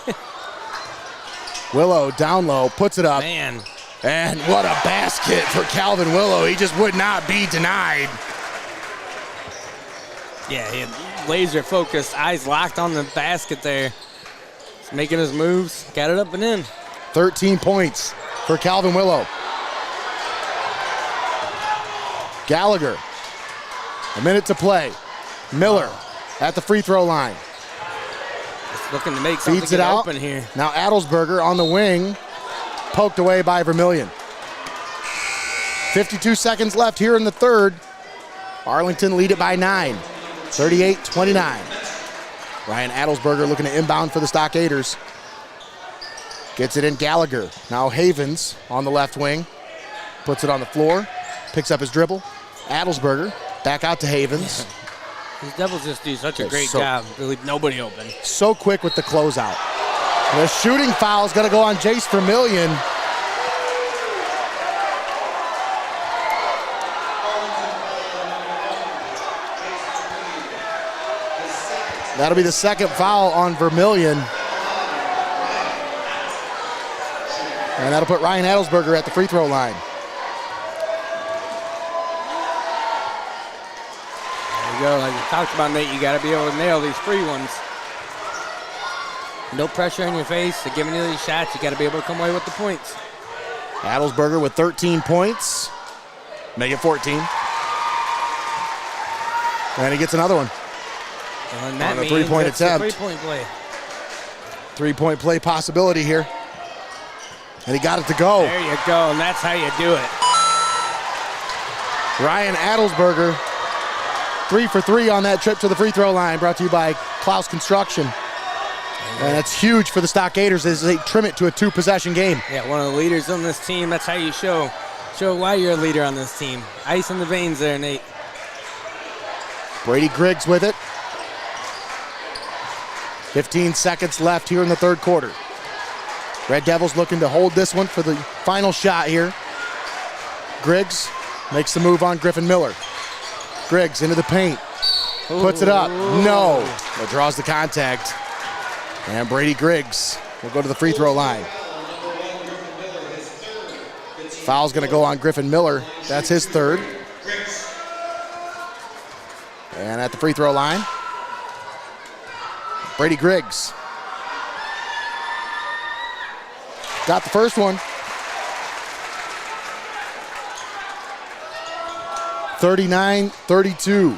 Willow down low, puts it up. Man. And what a basket for Calvin Willow. He just would not be denied. Yeah, he had laser focused, eyes locked on the basket there. He's making his moves, got it up and in. 13 points for Calvin Willow. Gallagher. A minute to play. Miller at the free throw line. Just looking to make something Feeds it out. open here. Now Adelsberger on the wing. Poked away by Vermillion. 52 seconds left here in the third. Arlington lead it by 9. 38-29. Ryan Adelsberger looking to inbound for the Stockaders. Gets it in Gallagher. Now Havens on the left wing. Puts it on the floor. Picks up his dribble. Adelsberger. Back out to Havens. These Devils just do such a great job. They leave nobody open. So quick with the closeout. The shooting foul is going to go on Jace Vermillion. That'll be the second foul on Vermillion. And that'll put Ryan Adelsberger at the free throw line. Go. Like you talked about, Nate, you got to be able to nail these free ones. No pressure in your face. They're giving you these shots. You got to be able to come away with the points. Adelsberger with 13 points. Make it 14. And he gets another one. And that on a means three-point it's a attempt. Three-point play. Three-point play possibility here. And he got it to go. There you go, and that's how you do it. Ryan Adelsberger, 3 for 3 on that trip to the free throw line, brought to you by CLOUSE Construction. And that's huge for the Stockaders as they trim it to a 2-possession game. Yeah, one of the leaders on this team. That's how you show why you're a leader on this team. Ice in the veins there, Nate. Brady Griggs with it. 15 seconds left here in the third quarter. Red Devils looking to hold this one for the final shot here. Griggs makes the move on Griffin Miller. Griggs into the paint. Puts it up. No. But draws the contact. And Brady Griggs will go to the free throw line. Foul's going to go on Griffin Miller. That's his third. And at the free throw line, Brady Griggs. Got the first one. 39-32.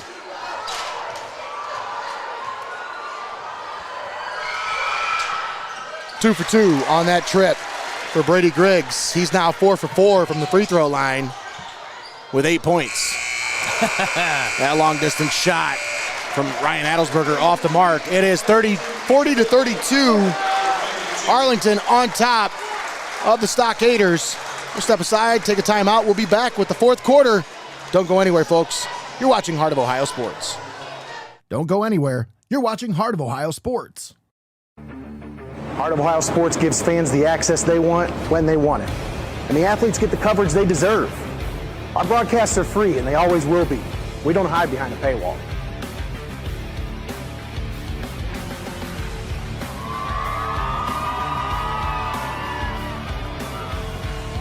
Two for 2 on that trip for Brady Griggs. He's now 4 for 4 from the free throw line with 8 points. That long distance shot from Ryan Adelsberger off the mark. It is 40-32. Arlington on top of the Stockaders. We'll step aside, take a timeout. We'll be back with the fourth quarter. Don't go anywhere, folks. You're watching Heart of Ohio Sports. Don't go anywhere. You're watching Heart of Ohio Sports. Heart of Ohio Sports gives fans the access they want when they want it. And the athletes get the coverage they deserve. Our broadcasts are free, and they always will be. We don't hide behind a paywall.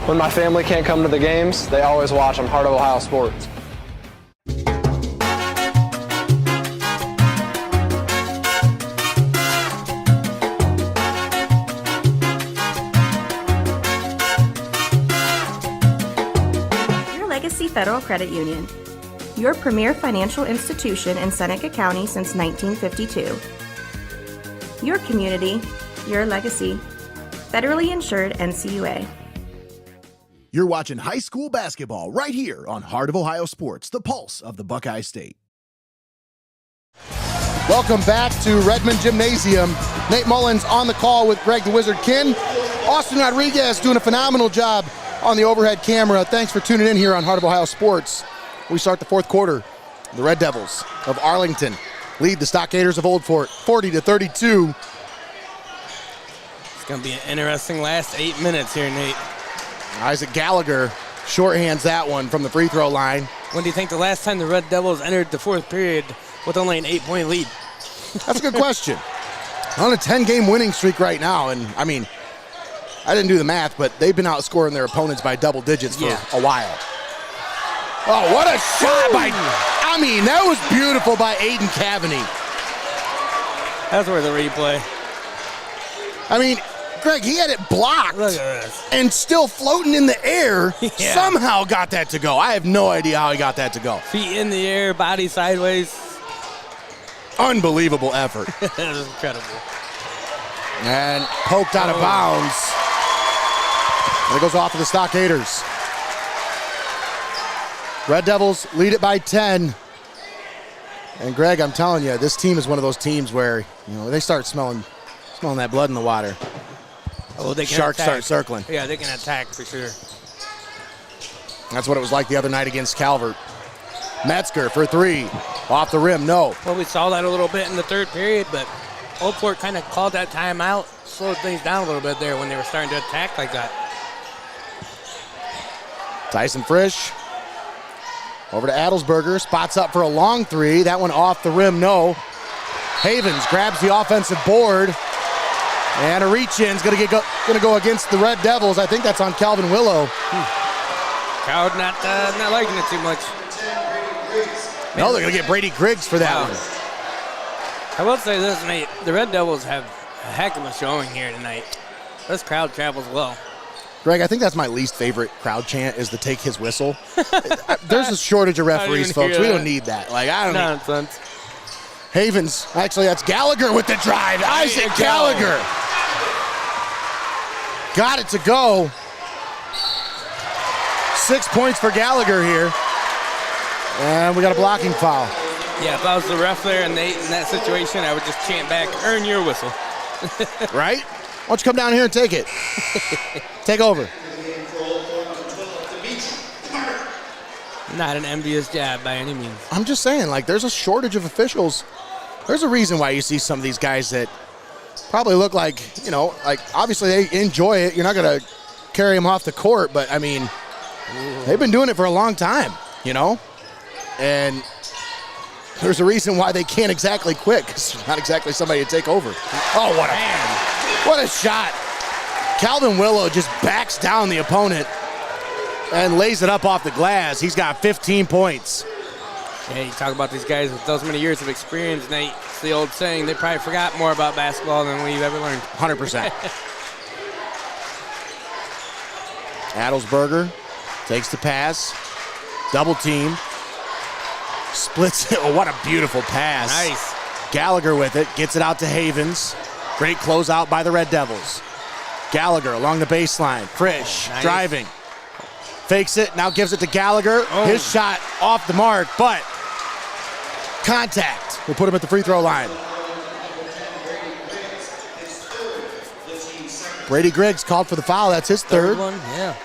When my family can't come to the games, they always watch on Heart of Ohio Sports. Federal Credit Union, your premier financial institution in Seneca County since 1952. Your community, your legacy. Federally insured NCUA. You're watching high school basketball right here on Heart of Ohio Sports, the pulse of the Buckeye State. Welcome back to Redmen Gymnasium. Nate Mullins on the call with Greg the Wizard Kinn. Austin Rodriguez doing a phenomenal job on the overhead camera. Thanks for tuning in here on Heart of Ohio Sports. We start the fourth quarter. The Red Devils of Arlington lead the Stockaders of Old Fort 40-32. It's going to be an interesting last 8 minutes here, Nate. Isaac Gallagher shorthands that one from the free throw line. When do you think the last time the Red Devils entered the fourth period with only an 8-point lead? That's a good question. On a 10-game winning streak right now, and I mean, I didn't do the math, but they've been outscoring their opponents by double digits for a while. Oh, what a shot by, I mean, that was beautiful by Aiden Cavaney. That's worth a replay. I mean, Greg, he had it blocked. Look at this. And still floating in the air, somehow got that to go. I have no idea how he got that to go. Feet in the air, body sideways. Unbelievable effort. That was incredible. And poked out of bounds. And it goes off to the Stockaders. Red Devils lead it by 10. And Greg, I'm telling you, this team is one of those teams where, you know, they start smelling that blood in the water. Oh, they can Sharks attack. start circling. Yeah, they can attack for sure. That's what it was like the other night against Calvert. Metzger for three. Off the rim, no. Well, we saw that a little bit in the third period, but Old Fort kind of called that timeout, slowed things down a little bit there when they were starting to attack like that. Tyson Frisch over to Adelsberger, spots up for a long three. That one off the rim, no. Havens grabs the offensive board, and a reach-in's gonna go against the Red Devils. I think that's on Calvin Willow. Crowd not liking it too much. No, they're gonna get Brady Griggs for that one. I will say this, Nate. The Red Devils have a heck of a showing here tonight. This crowd travels well. Greg, I think that's my least favorite crowd chant is to take his whistle. There's a shortage of referees, folks. We don't need that. Like, I don't know. Nonsense. Havens, actually that's Gallagher with the drive. Isaac Gallagher. Got it to go. 6 points for Gallagher here. And we got a blocking foul. Yeah, if I was the ref there and Nate in that situation, I would just chant back, earn your whistle. Right? Why don't you come down here and take it? Take over. Not an envious job by any means. I'm just saying, like, there's a shortage of officials. There's a reason why you see some of these guys that probably look like, you know, like, obviously they enjoy it. You're not going to carry them off the court, but, I mean, they've been doing it for a long time, you know? And there's a reason why they can't exactly quit, because there's not exactly somebody to take over. Oh, what a shot. Calvin Willow just backs down the opponent and lays it up off the glass. He's got 15 points. Yeah, you talk about these guys with those many years of experience, Nate. It's the old saying, they probably forgot more about basketball than we've ever learned. 100%. Adelsberger takes the pass. Double team. Splits it. Oh, what a beautiful pass. Nice. Gallagher with it. Gets it out to Havens. Great closeout by the Red Devils. Gallagher along the baseline. Frisch driving. Fakes it. Now gives it to Gallagher. Oh. His shot off the mark, but contact. We'll put him at the free throw line. Brady Griggs called for the foul. That's his third one. Yeah.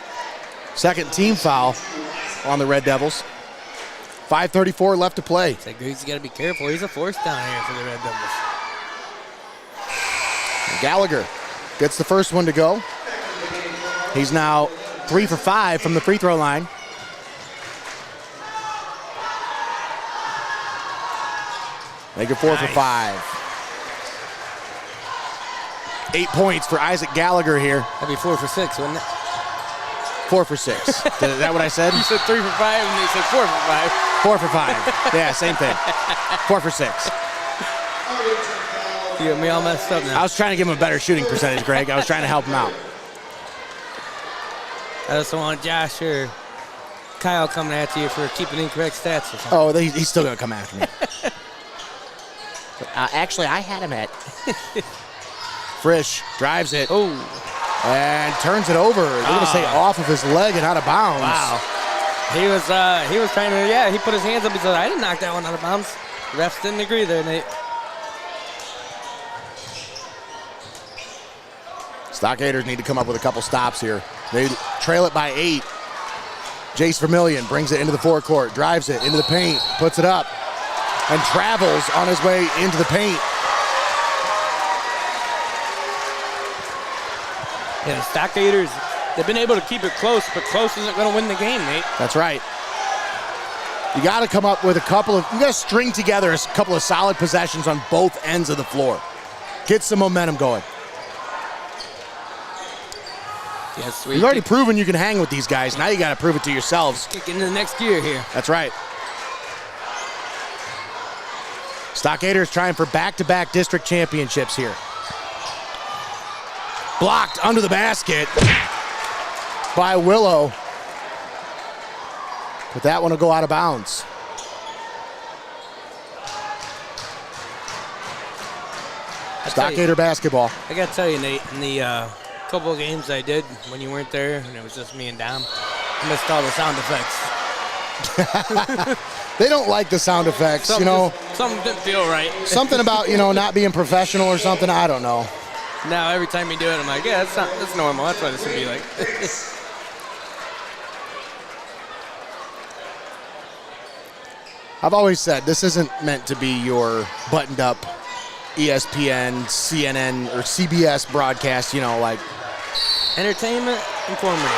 Second team foul on the Red Devils. 5:34 left to play. Say Griggs, you got to be careful. He's a force down here for the Red Devils. Gallagher gets the first one to go. He's now 3 for 5 from the free throw line. Make it 4 for 5. 8 points for Isaac Gallagher here. That'd be 4 for 6, wouldn't it? 4 for 6. Is that what I said? You said 3 for 5, and they said 4 for 5. 4 for 5. Yeah, same thing. 4 for 6. You got me all messed up now. I was trying to give him a better shooting percentage, Greg. I was trying to help him out. I just don't want Josh or Kyle coming at you for keeping incorrect stats or something. Oh, he's still going to come after me. Actually, I had him at. Frisch drives it. Oh. And turns it over. They're going to say off of his leg and out of bounds. Wow. He was trying to, he put his hands up. He said, I didn't knock that one out of bounds. The refs didn't agree there, Nate. Stockaders need to come up with a couple stops here. They trail it by 8. Jace Vermillion brings it into the forecourt, drives it into the paint, puts it up, and travels on his way into the paint. Yeah, the Stockaders, they've been able to keep it close, but close isn't going to win the game, Nate. That's right. You got to come up with you got to string together a couple of solid possessions on both ends of the floor. Get some momentum going. Yes, You've already proven you can hang with these guys. Now you got to prove it to yourselves. Kick into the next gear here. That's right. Stockaders trying for back-to-back district championships here. Blocked under the basket by Willow. But that one will go out of bounds. Stockader basketball. I got to tell you, Nate, in the couple of games I did when you weren't there, and it was just me and Dom, I missed all the sound effects. They don't like the sound effects, something didn't feel right. Something about, not being professional or something, I don't know. Now every time you do it, I'm like, yeah, that's normal. That's what this would be like. I've always said this isn't meant to be your buttoned up ESPN, CNN, or CBS broadcast, like. Entertainment, informative.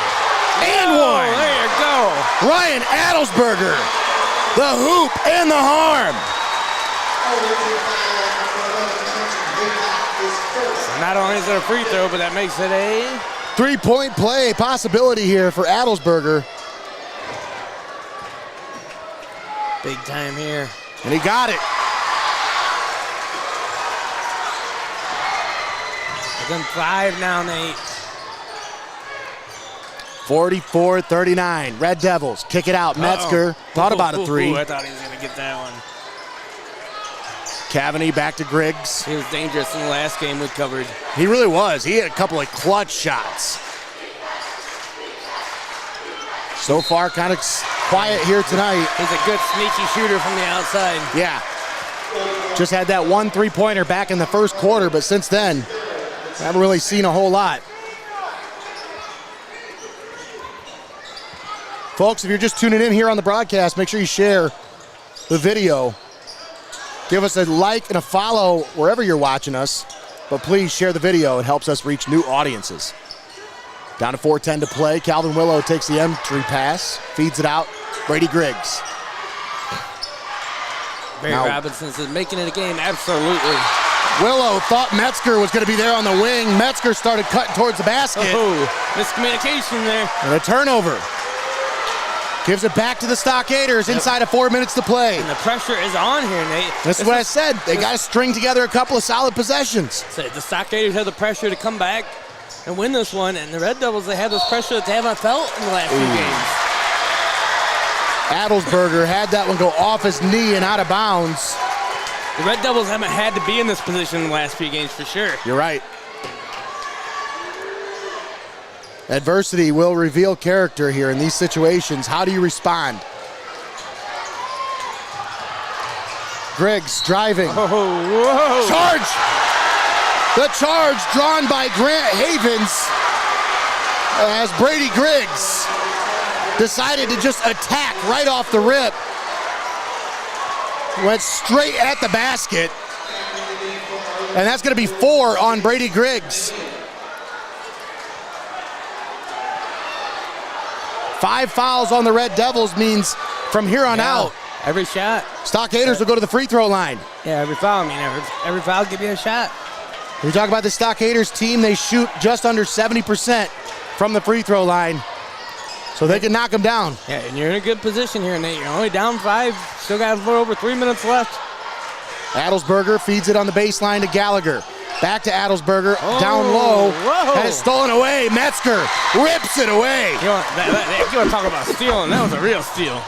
And one! There you go. Ryan Adelsberger, the hoop and the harm. So not only is it a free throw, but that makes it a 3-point play possibility here for Adelsberger. big time here. And he got it. Within 5 now, Nate. 44-39. Red Devils kick it out. Metzger thought about a 3. I thought he was going to get that one. Cavani back to Griggs. He was dangerous in the last game we covered. He really was. He had a couple of clutch shots. So far, kind of quiet here tonight. He's a good sneaky shooter from the outside. Yeah. Just had that 1 3-pointer back in the first quarter, but since then, I haven't really seen a whole lot. Folks, if you're just tuning in here on the broadcast, make sure you share the video. Give us a like and a follow wherever you're watching us, but please share the video. It helps us reach new audiences. Down to 4:10 to play. Calvin Willow takes the entry pass, feeds it out. Brady Griggs. Barry Robinson's making it a game, absolutely. Willow thought Metzger was going to be there on the wing. Metzger started cutting towards the basket. Oh, miscommunication there. And a turnover. Gives it back to the Stockaders inside of 4 minutes to play. And the pressure is on here, Nate. This is what I said. They got to string together a couple of solid possessions. So the Stockaders have the pressure to come back and win this one, and the Red Devils, they have this pressure that they haven't felt in the last few games. Adelsberger had that one go off his knee and out of bounds. The Red Devils haven't had to be in this position in the last few games for sure. You're right. Adversity will reveal character here in these situations. How do you respond? Griggs driving. Oh, whoa. Charge! The charge drawn by Grant Havens as Brady Griggs decided to just attack right off the rip. Went straight at the basket. And that's going to be 4 on Brady Griggs. 5 fouls on the Red Devils means from here on out, every shot. Stockaders will go to the free throw line. Yeah, every foul. I mean, every foul give you a shot. We talk about the Stockaders team. They shoot just under 70% from the free throw line. So they can knock them down. Yeah, and you're in a good position here, Nate. You're only down 5. Still got a little over 3 minutes left. Adelsberger feeds it on the baseline to Gallagher. Back to Adelsberger, down low, and it's stolen away. Metzger rips it away. You want to talk about stealing? That was a real steal.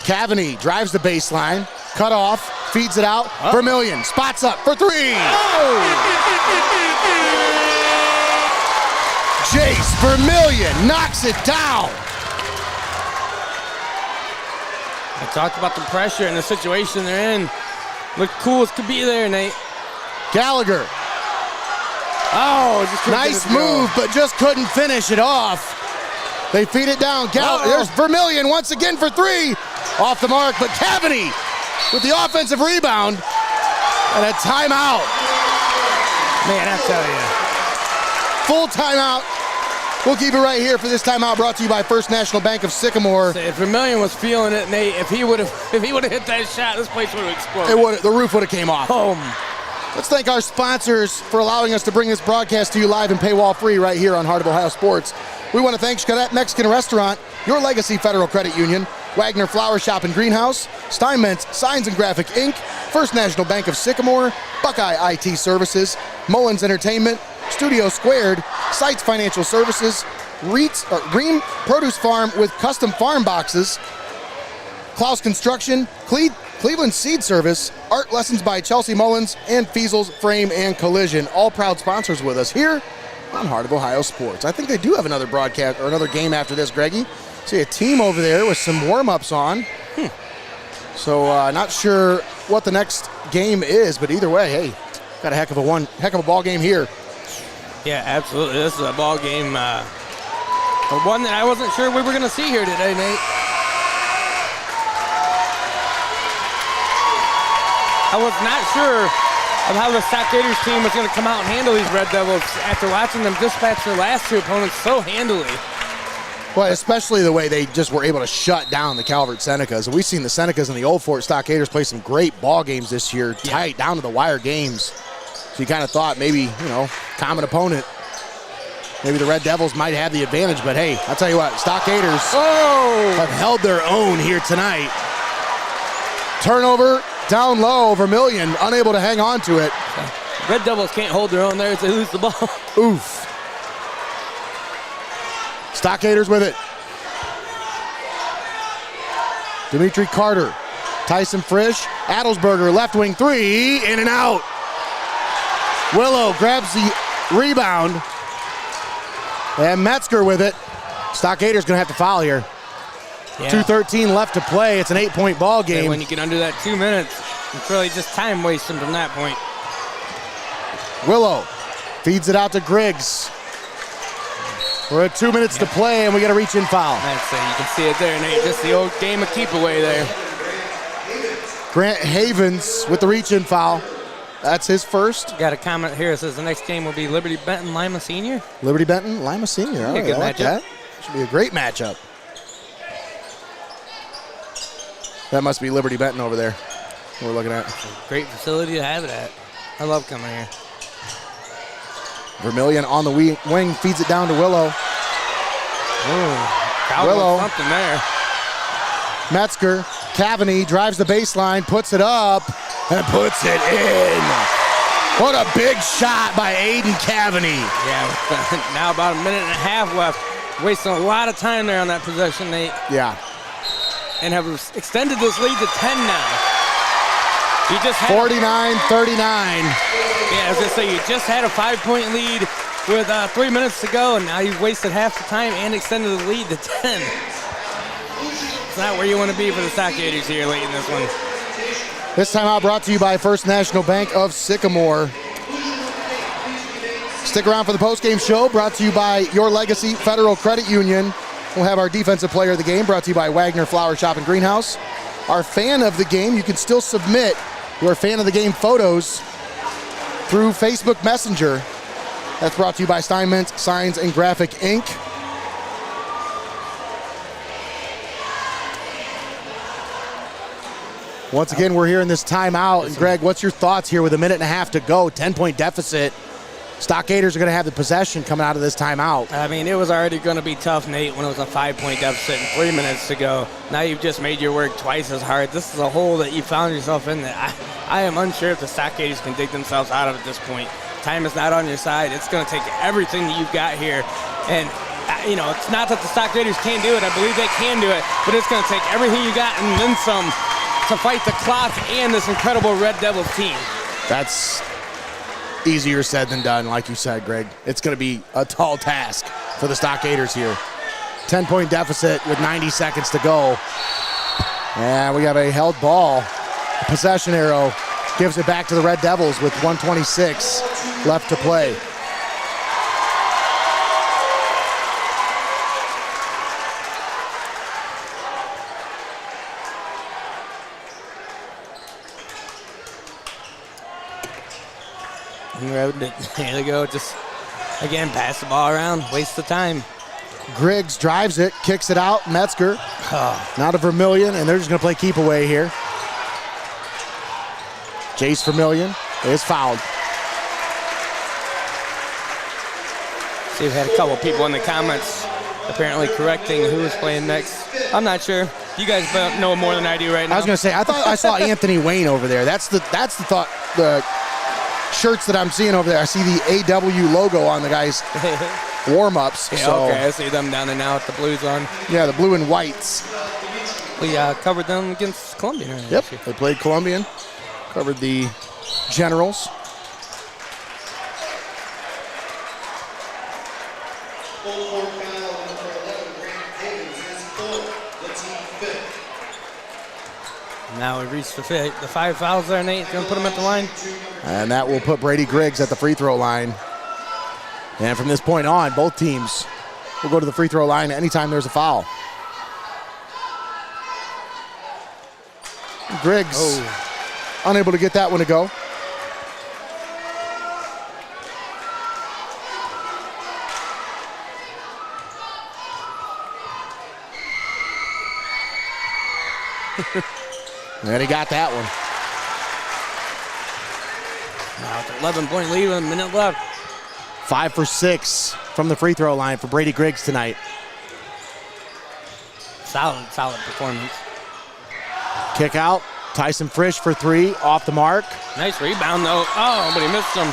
Cavaney drives the baseline, cut off, feeds it out. Vermillion spots up for 3. Jace Vermillion knocks it down. I talked about the pressure and the situation they're in. Look cool as could be there, Nate. Gallagher. Just nice move, but just couldn't finish it off. They feed it down. There's Vermillion once again for 3. Off the mark, but Cavaney with the offensive rebound and a timeout. Man, I tell you. Full timeout. We'll keep it right here for this timeout, brought to you by First National Bank of Sycamore. If Vermillion was feeling it, Nate, if he would have hit that shot, this place would have exploded. The roof would have came off. Let's thank our sponsors for allowing us to bring this broadcast to you live and paywall free right here on Heart of Ohio Sports. We want to thank XCARET Mexican Restaurant, Your Legacy Federal Credit Union, Wagner Flower Shop and Greenhouse, STEINMETZ Signs and Graphic Inc., First National Bank of Sycamore, Buckeye IT Services, Mullins Entertainment, Studio Squared, SEITZ Financial Services, RIEHM Produce Farm with custom farm boxes, CLOUSE Construction, Cleveland Seed Service, Art Lessons by Chelsea Mullins, and Fiesel's Frame and Collision. All proud sponsors with us here on Heart of Ohio Sports. I think they do have another broadcast or another game after this, Greggy. See a team over there with some warm-ups on. So not sure what the next game is, but either way, hey, got a heck of a ball game here. Yeah, absolutely. This is a ball game, one that I wasn't sure we were going to see here today, Nate. I was not sure of how the Stockaders team was going to come out and handle these Red Devils after watching them dispatch their last 2 opponents so handily. Well, especially the way they just were able to shut down the Calvert Senecas. And we've seen the Senecas and the Old Fort Stockaders play some great ball games this year, tight, down to the wire games. So you kind of thought maybe, common opponent. Maybe the Red Devils might have the advantage, but hey, I'll tell you what, Stockaders have held their own here tonight. Turnover down low, Vermillion unable to hang on to it. Red Devils can't hold their own there as they lose the ball. Oof. Stockaders with it. Dimitri Carter, Tyson Frisch, Adelsberger, left wing 3, in and out. Willow grabs the rebound. And Metzger with it. Stockaders gonna have to foul here. Yeah. 2:13 left to play. It's an 8-point ball game. And when you get under that 2 minutes, it's really just time wasting from that point. Willow feeds it out to Griggs. We're at 2 minutes to play, and we got a reach-in foul. That's it. You can see it there, Nate. Just the old game of keep away there. Grant Havens with the reach-in foul. That's his first. Got a comment here. It says the next game will be Liberty Benton Lima Senior. Liberty Benton Lima Senior. All right, good I like matchup. that. Should be a great matchup. That must be Liberty Benton over there we're looking at. Great facility to have it at. I love coming here. Vermillion on the wing, feeds it down to Willow. Willow. Something there. Metzger, Cavaney drives the baseline, puts it up, and puts it in. What a big shot by Aiden Cavaney. Yeah, now about a minute and a half left. Wasting a lot of time there on that possession, Nate. Yeah. And have extended this lead to 10 now. You just had 49-39. Yeah, I was going to say, you just had a 5-point lead with 3 minutes to go, and now you've wasted half the time and extended the lead to 10. It's not where you want to be for the Stockaders here late in this one. This time out brought to you by First National Bank of Sycamore. Stick around for the postgame show, brought to you by Your Legacy Federal Credit Union. We'll have our defensive player of the game, brought to you by Wagner Flower Shop and Greenhouse. Our fan of the game, you can still submit your fan of the game photos through Facebook Messenger. That's brought to you by STEINMETZ Signs and Graphic Inc. Once again, we're here in this timeout. And Greg, what's your thoughts here with a minute and a half to go? 10-point deficit. Stockaders are going to have the possession coming out of this timeout. I mean, it was already going to be tough, Nate, when it was a 5-point deficit and 3 minutes to go. Now you've just made your work twice as hard. This is a hole that you found yourself in that I am unsure if the Stockaders can dig themselves out of at this point. Time is not on your side. It's going to take everything that you've got here. And, you know, it's not that the Stockaders can't do it. I believe they can do it. But it's going to take everything you got and then some to fight the clock and this incredible Red Devils team. That's easier said than done, like you said, Greg. It's going to be a tall task for the Stockaders here. 10-point deficit with 90 seconds to go. And we have a held ball. The possession arrow gives it back to the Red Devils with 1:26 left to play. There they go. Just, again, pass the ball around. Waste of time. Griggs drives it, kicks it out. Metzger, now to Vermillion, and they're just going to play keep away here. Jace Vermillion is fouled. See, we've had a couple people in the comments apparently correcting who was playing next. I'm not sure. You guys know more than I do right now. I was going to say, I thought I saw Anthony Wayne over there. That's the thought. The shirts that I'm seeing over there, I see the AW logo on the guys' warm-ups. Yeah, so. okay, I see them down there now with the blues on. Yeah, the blue and whites. We covered them against Columbian. Right? Yep, they played Columbian. Covered the Generals. Now we reached the 5 fouls there, Nate. Gonna put them at the line. And that will put Brady Griggs at the free throw line. And from this point on, both teams will go to the free throw line anytime there's a foul. Griggs unable to get that one to go. And he got that one. Now it's 11-point lead with a minute left. 5 for 6 from the free throw line for Brady Griggs tonight. Solid performance. Kick out. Tyson Frisch for 3, off the mark. Nice rebound though. Oh, but he missed him.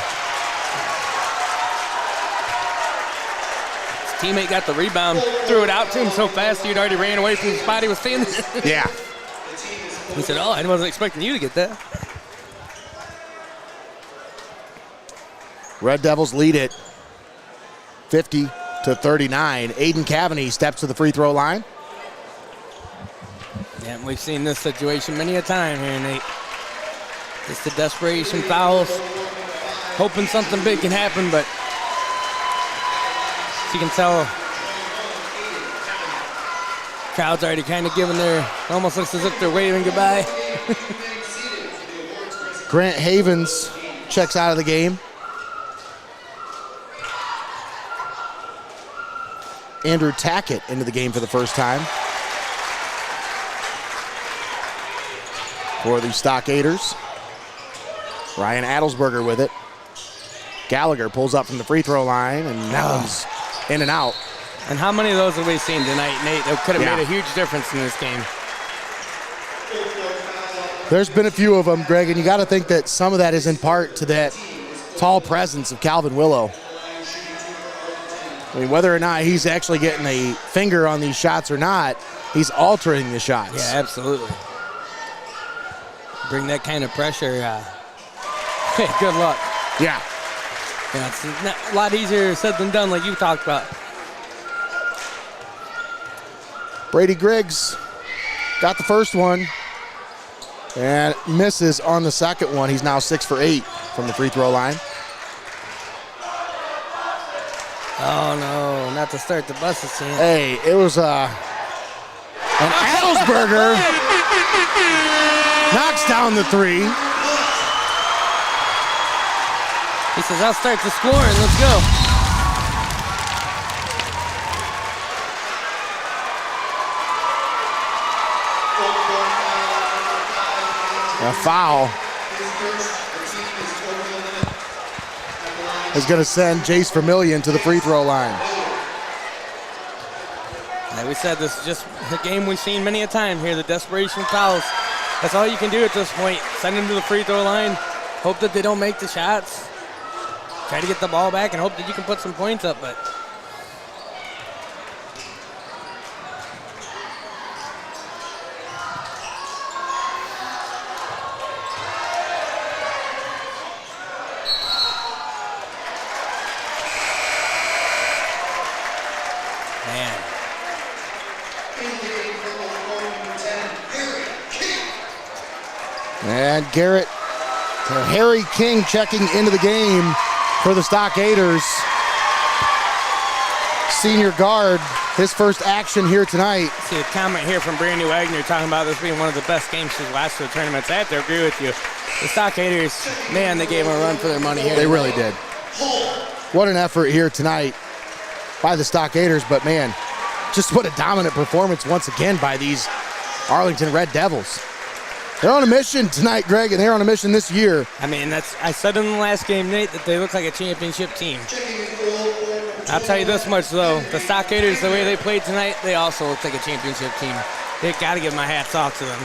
His teammate got the rebound, threw it out to him so fast he'd already ran away from the spot he was standing. Yeah. He said, "Oh, I wasn't expecting you to get that." Red Devils lead it 50-39. Aiden Cavaney steps to the free throw line. Yeah, we've seen this situation many a time here, Nate. Just the desperation fouls, hoping something big can happen, but as you can tell, crowd's already kind of giving almost looks as if they're waving goodbye. Grant Havens checks out of the game. Andrew Tackett into the game for the first time for the Stockaders. Ryan Adelsberger with it. Gallagher pulls up from the free throw line, and that one's in and out. And how many of those have we seen tonight, Nate? That could have made a huge difference in this game. There's been a few of them, Greg, and you got to think that some of that is in part to that tall presence of Calvin Willow. I mean, whether or not he's actually getting a finger on these shots or not, he's altering the shots. Yeah, absolutely. Bring that kind of pressure. Hey, good luck. Yeah. Yeah, it's a lot easier said than done, like you talked about. Brady Griggs got the first one and misses on the second one. He's now 6 for 8 from the free throw line. Oh, no, not to start the buses, Sam. Hey, it was an Adelsberger knocks down the 3. He says, I'll start the scoring. Let's go. A foul. is going to send Jace Vermillion to the free throw line. Like we said, this is just a game we've seen many a time here, the desperation of fouls. That's all you can do at this point. Send them to the free throw line, hope that they don't make the shots, try to get the ball back and hope that you can put some points up, but man. And Garrett, Harry King checking into the game for the Stockaders. Senior guard, his first action here tonight. See a comment here from Brandy Wagner talking about this being one of the best games she's watched for the tournaments. I have to agree with you. The Stockaders, man, they gave them a run for their money here. They really did. What an effort here tonight by the Stockaders, but man, just what a dominant performance once again by these Arlington Red Devils. They're on a mission tonight, Greg, and they're on a mission this year. I mean, I said in the last game, Nate, that they look like a championship team. I'll tell you this much, though. The Stockaders, the way they played tonight, they also look like a championship team. They got to give my hats off to them.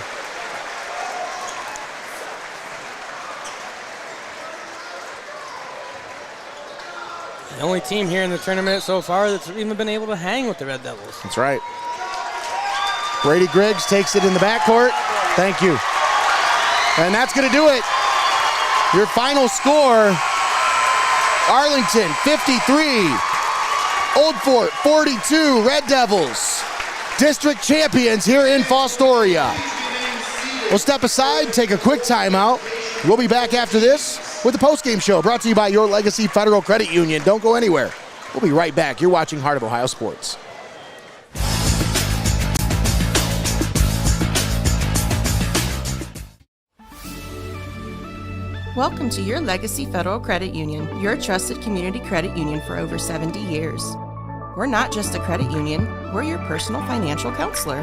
The only team here in the tournament so far that's even been able to hang with the Red Devils. That's right. Brady Griggs takes it in the backcourt. Thank you. And that's going to do it. Your final score, Arlington 53, Old Fort 42, Red Devils, district champions here in Fostoria. We'll step aside, take a quick timeout. We'll be back after this with the postgame show brought to you by Your Legacy Federal Credit Union. Don't go anywhere. We'll be right back. You're watching Heart of Ohio Sports. Welcome to Your Legacy Federal Credit Union, your trusted community credit union for over 70 years. We're not just a credit union, we're your personal financial counselor.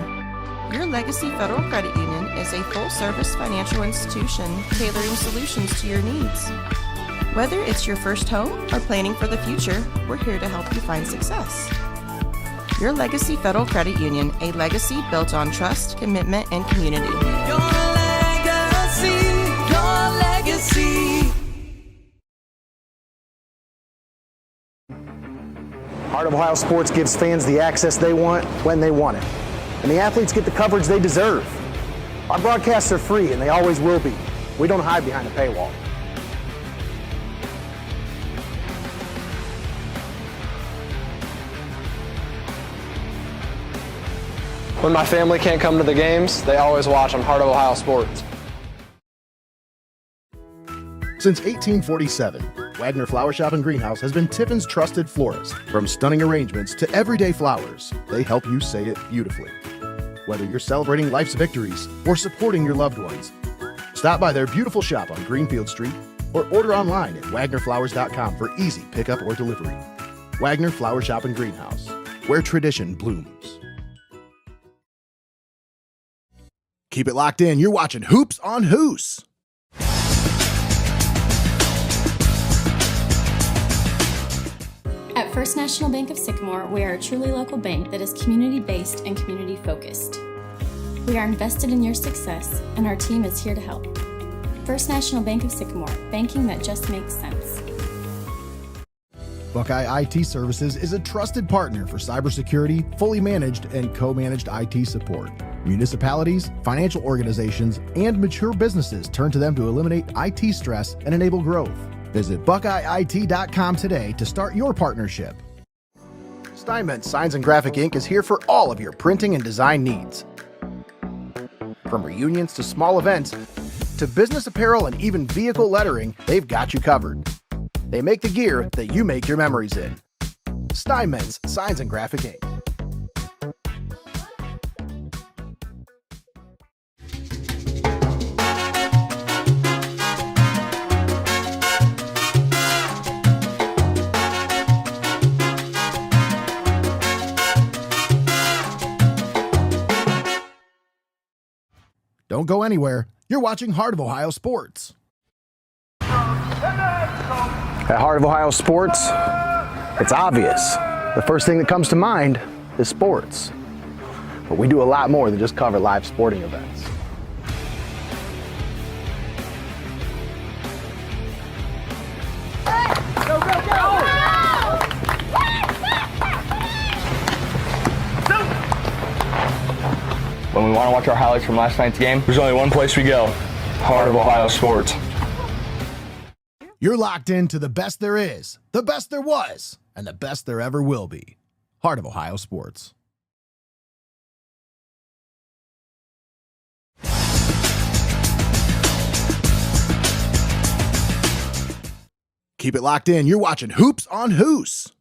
Your Legacy Federal Credit Union is a full-service financial institution tailoring solutions to your needs. Whether it's your first home or planning for the future, we're here to help you find success. Your Legacy Federal Credit Union, a legacy built on trust, commitment, and community. Your legacy, your legacy. Heart of Ohio Sports gives fans the access they want when they want it. And the athletes get the coverage they deserve. Our broadcasts are free, and they always will be. We don't hide behind a paywall. When my family can't come to the games, they always watch on Heart of Ohio Sports. Since 1847, Wagner Flower Shop and Greenhouse has been Tiffin's trusted florist. From stunning arrangements to everyday flowers, they help you say it beautifully. Whether you're celebrating life's victories or supporting your loved ones, stop by their beautiful shop on Greenfield Street or order online at wagnerflowers.com for easy pickup or delivery. Wagner Flower Shop and Greenhouse, where tradition blooms. Keep it locked in. You're watching Hoops on Hoos. At First National Bank of Sycamore, we are a truly local bank that is community-based and community-focused. We are invested in your success, and our team is here to help. First National Bank of Sycamore, banking that just makes sense. Buckeye IT Services is a trusted partner for cybersecurity, fully managed and co-managed IT support. Municipalities, financial organizations, and mature businesses turn to them to eliminate IT stress and enable growth. Visit BuckeyeIT.com today to start your partnership. STEINMETZ Signs and Graphic Ink is here for all of your printing and design needs. From reunions to small events, to business apparel and even vehicle lettering, they've got you covered. They make the gear that you make your memories in. STEINMETZ Signs and Graphic Ink. Don't go anywhere. You're watching Heart of Ohio Sports. At Heart of Ohio Sports, it's obvious. The first thing that comes to mind is sports. But we do a lot more than just cover live sporting events. Go, go, go! When we want to watch our highlights from last night's game, there's only one place we go. Heart of Ohio Sports. You're locked into the best there is, the best there was, and the best there ever will be. Heart of Ohio Sports. Keep it locked in. You're watching Hoops on Hoos.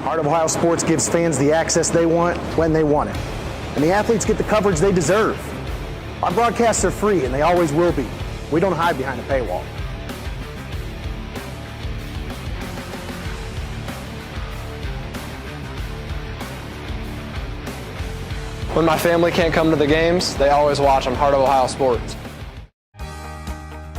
Heart of Ohio Sports gives fans the access they want when they want it. And the athletes get the coverage they deserve. Our broadcasts are free, and they always will be. We don't hide behind a paywall. When my family can't come to the games, they always watch on Heart of Ohio Sports.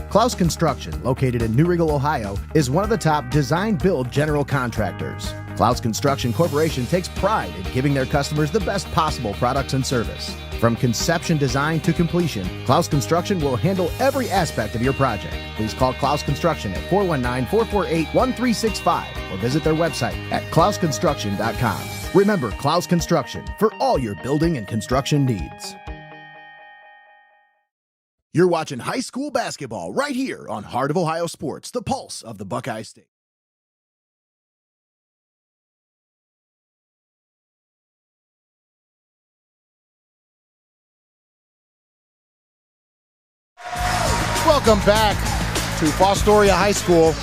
CLOUSE Construction, located in New Riegel, Ohio, is one of the top design-build general contractors. CLOUSE Construction Corporation takes pride in giving their customers the best possible products and service. From conception design to completion, CLOUSE Construction will handle every aspect of your project. Please call CLOUSE Construction at 419-448-1365 or visit their website at clouseconstruction.com. Remember CLOUSE Construction for all your building and construction needs. You're watching high school basketball right here on Heart of Ohio Sports, the pulse of the Buckeye State. Welcome back to Fostoria High School.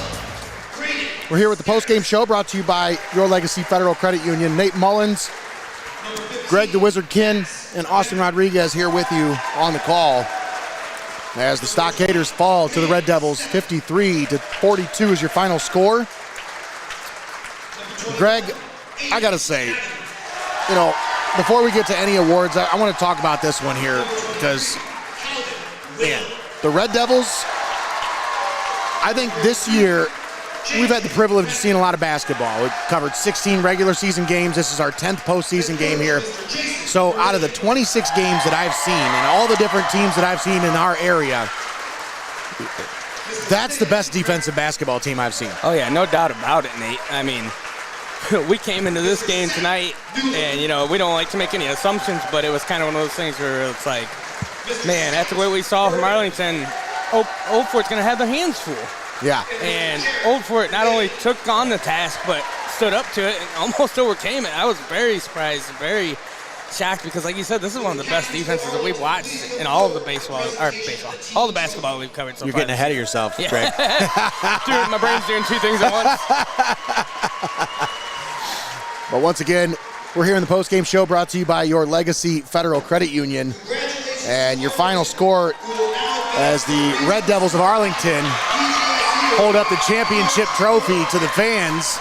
We're here with the postgame show brought to you by Your Legacy Federal Credit Union. Nate Mullins, Greg the Wizard Kinn, and Austin Rodriguez here with you on the call. As the Stockaders fall to the Red Devils, 53-42 is your final score. Greg, I gotta say, you know, before we get to any awards, I want to talk about this one here because, man, the Red Devils, I think this year we've had the privilege of seeing a lot of basketball. We've covered 16 regular season games. This is our 10th postseason game here. So out of the 26 games that I've seen and all the different teams that I've seen in our area, that's the best defensive basketball team I've seen. Oh, yeah, no doubt about it, Nate. I mean, we came into this game tonight, and, you know, we don't like to make any assumptions, but it was kind of one of those things where it's like, man, after what we saw from Arlington, Old Fort's going to have their hands full. Yeah. And Old Fort not only took on the task, but stood up to it and almost overcame it. I was very surprised, very shocked because, like you said, this is one of the best defenses that we've watched in all of the all the basketball we've covered so far. You're getting ahead of yourself, yeah. Greg. Dude, my brain's doing two things at once. But once again, we're here in the postgame show brought to you by Your Legacy Federal Credit Union. And your final score as the Red Devils of Arlington hold up the championship trophy to the fans.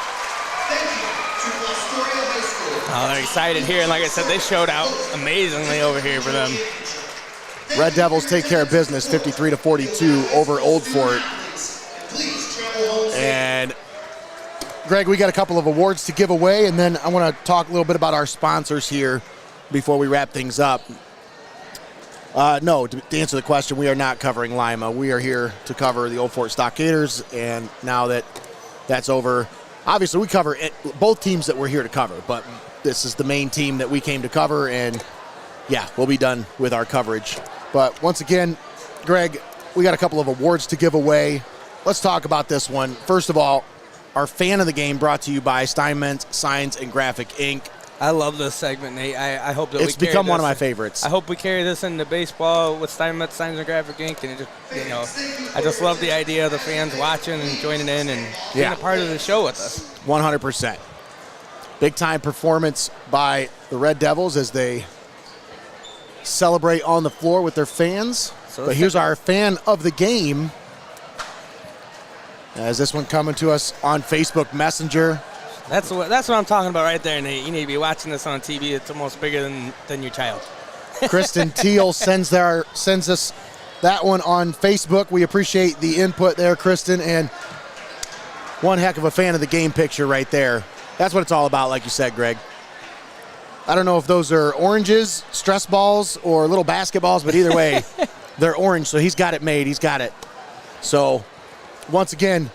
Oh, they're excited here, and like I said, they showed out amazingly over here for them. Red Devils take care of business, 53-42 over Old Fort. And Greg, we got a couple of awards to give away, and then I want to talk a little bit about our sponsors here before we wrap things up. No, to answer the question, we are not covering Lima. We are here to cover the Old Fort Stockaders, and now that that's over, obviously we cover both teams that we're here to cover, but this is the main team that we came to cover, and yeah, we'll be done with our coverage. But once again, Greg, we got a couple of awards to give away. Let's talk about this one. First of all, our fan of the game brought to you by STEINMETZ Signs and Graphic Inc. I love this segment, Nate. I hope that it's become one of my favorites. I hope we carry this into baseball with STEINMETZ Signs and Graphic Inc. And it just, you know, I just love the idea of the fans watching and joining in and being a part of the show with us. 100%. Big time performance by the Red Devils as they celebrate on the floor with their fans. But here's our fan of the game. As this one coming to us on Facebook Messenger. That's what I'm talking about right there, Nate. You need to be watching this on TV. It's almost bigger than your child. Kristen Teal sends us that one on Facebook. We appreciate the input there, Kristen. And one heck of a fan of the game picture right there. That's what it's all about, like you said, Greg. I don't know if those are oranges, stress balls, or little basketballs, but either way, they're orange, so he's got it made. He's got it. So, once again,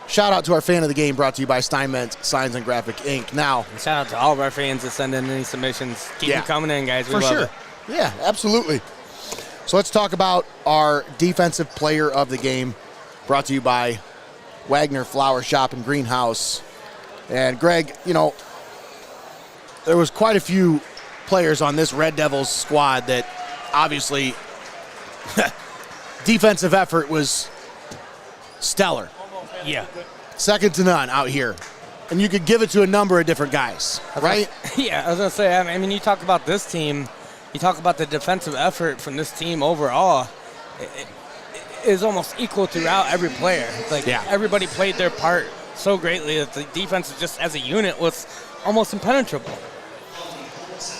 shout out to our fan of the game, brought to you by STEINMETZ Signs and Graphic Inc. Now, And shout out to all of our fans that send in any submissions. Keep them coming in, guys. We love it. Yeah, absolutely. So let's talk about our defensive player of the game, brought to you by WAGNER Flower Shop and Greenhouse. And Greg, you know, there was quite a few players on this Red Devils squad that obviously defensive effort was stellar. Yeah. Second to none out here. And you could give it to a number of different guys, right? Yeah, I was going to say, I mean, you talk about this team, you talk about the defensive effort from this team overall, it is almost equal throughout every player. Like, everybody played their part so greatly that the defense just as a unit was almost impenetrable.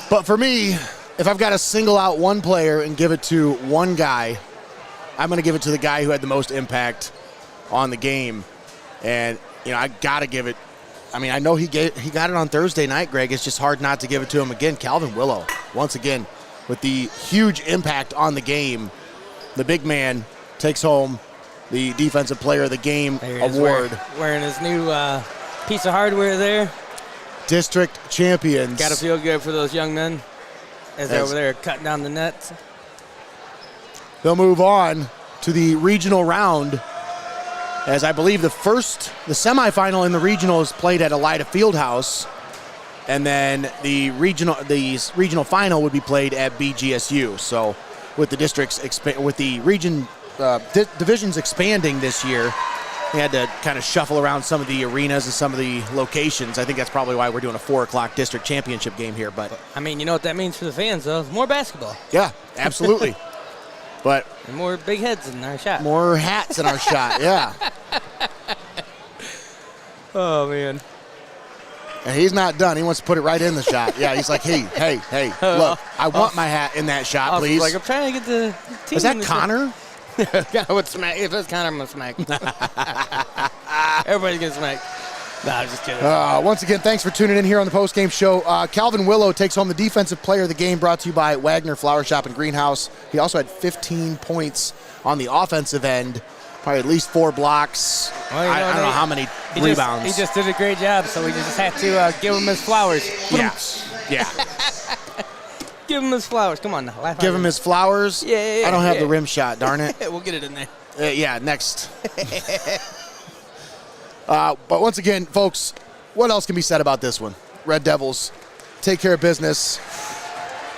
But for me, if I've got to single out one player and give it to one guy, I'm going to give it to the guy who had the most impact on the game. And, you know, I got to give it. I mean, I know he got it on Thursday night, Greg. It's just hard not to give it to him again. Calvin Willow, once again, with the huge impact on the game. The big man takes home the Defensive Player of the Game award. Wearing his new piece of hardware there. District champions. Got to feel good for those young men as they're over there cutting down the nets. They'll move on to the regional round, as I believe the semifinal in the regional is played at Elida Fieldhouse, and then the regional final would be played at BGSU. So, with the divisions expanding this year, we had to kind of shuffle around some of the arenas and some of the locations. I think that's probably why we're doing a 4 o'clock district championship game here. But I mean, you know what that means for the fans, though? More basketball. Yeah, absolutely. But and more big heads in our shot. More hats in our shot, yeah. Oh, man. And he's not done. He wants to put it right in the shot. Yeah, he's like, hey, look, I want my hat in that shot, please. Like, I'm trying to get the team. Is that Connor? I would smack. If it's Connor, I'm going to smack. Everybody's going to smack. Nah, I'm just kidding. Once again, thanks for tuning in here on the postgame show. Calvin Willow takes home the defensive player of the game, brought to you by WAGNER Flower Shop and Greenhouse. He also had 15 points on the offensive end, probably at least 4 blocks. Well, I don't know how many rebounds. He just did a great job, so we just had to give him his flowers. Yeah. Give him his flowers. Come on now. Give him his flowers? Yeah. I don't have the rim shot, darn it. We'll get it in there. Yeah, next. But once again, folks, what else can be said about this one? Red Devils take care of business.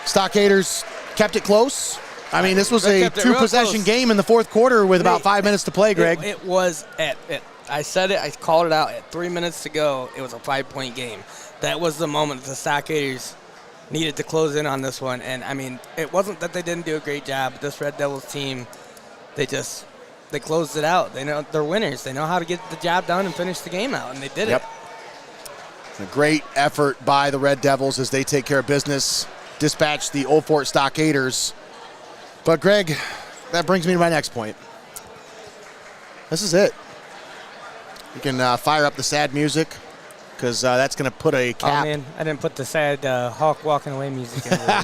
Stockaders kept it close. I mean, this was a 2-possession game in the fourth quarter with about 5 minutes to play, Greg. It was I said it. I called it out at 3 minutes to go. It was a 5-point game. That was the moment the Stockaders needed to close in on this one. And, I mean, it wasn't that they didn't do a great job. This Red Devils team, they closed it out. They know they're winners. They know how to get the job done and finish the game out, and they did it. A great effort by the Red Devils as they take care of business, dispatch the Old Fort Stockaders. But, Greg, that brings me to my next point. This is it. You can fire up the sad music, because that's going to put a cap. Oh, man, I didn't put the sad Hawk walking away music in there.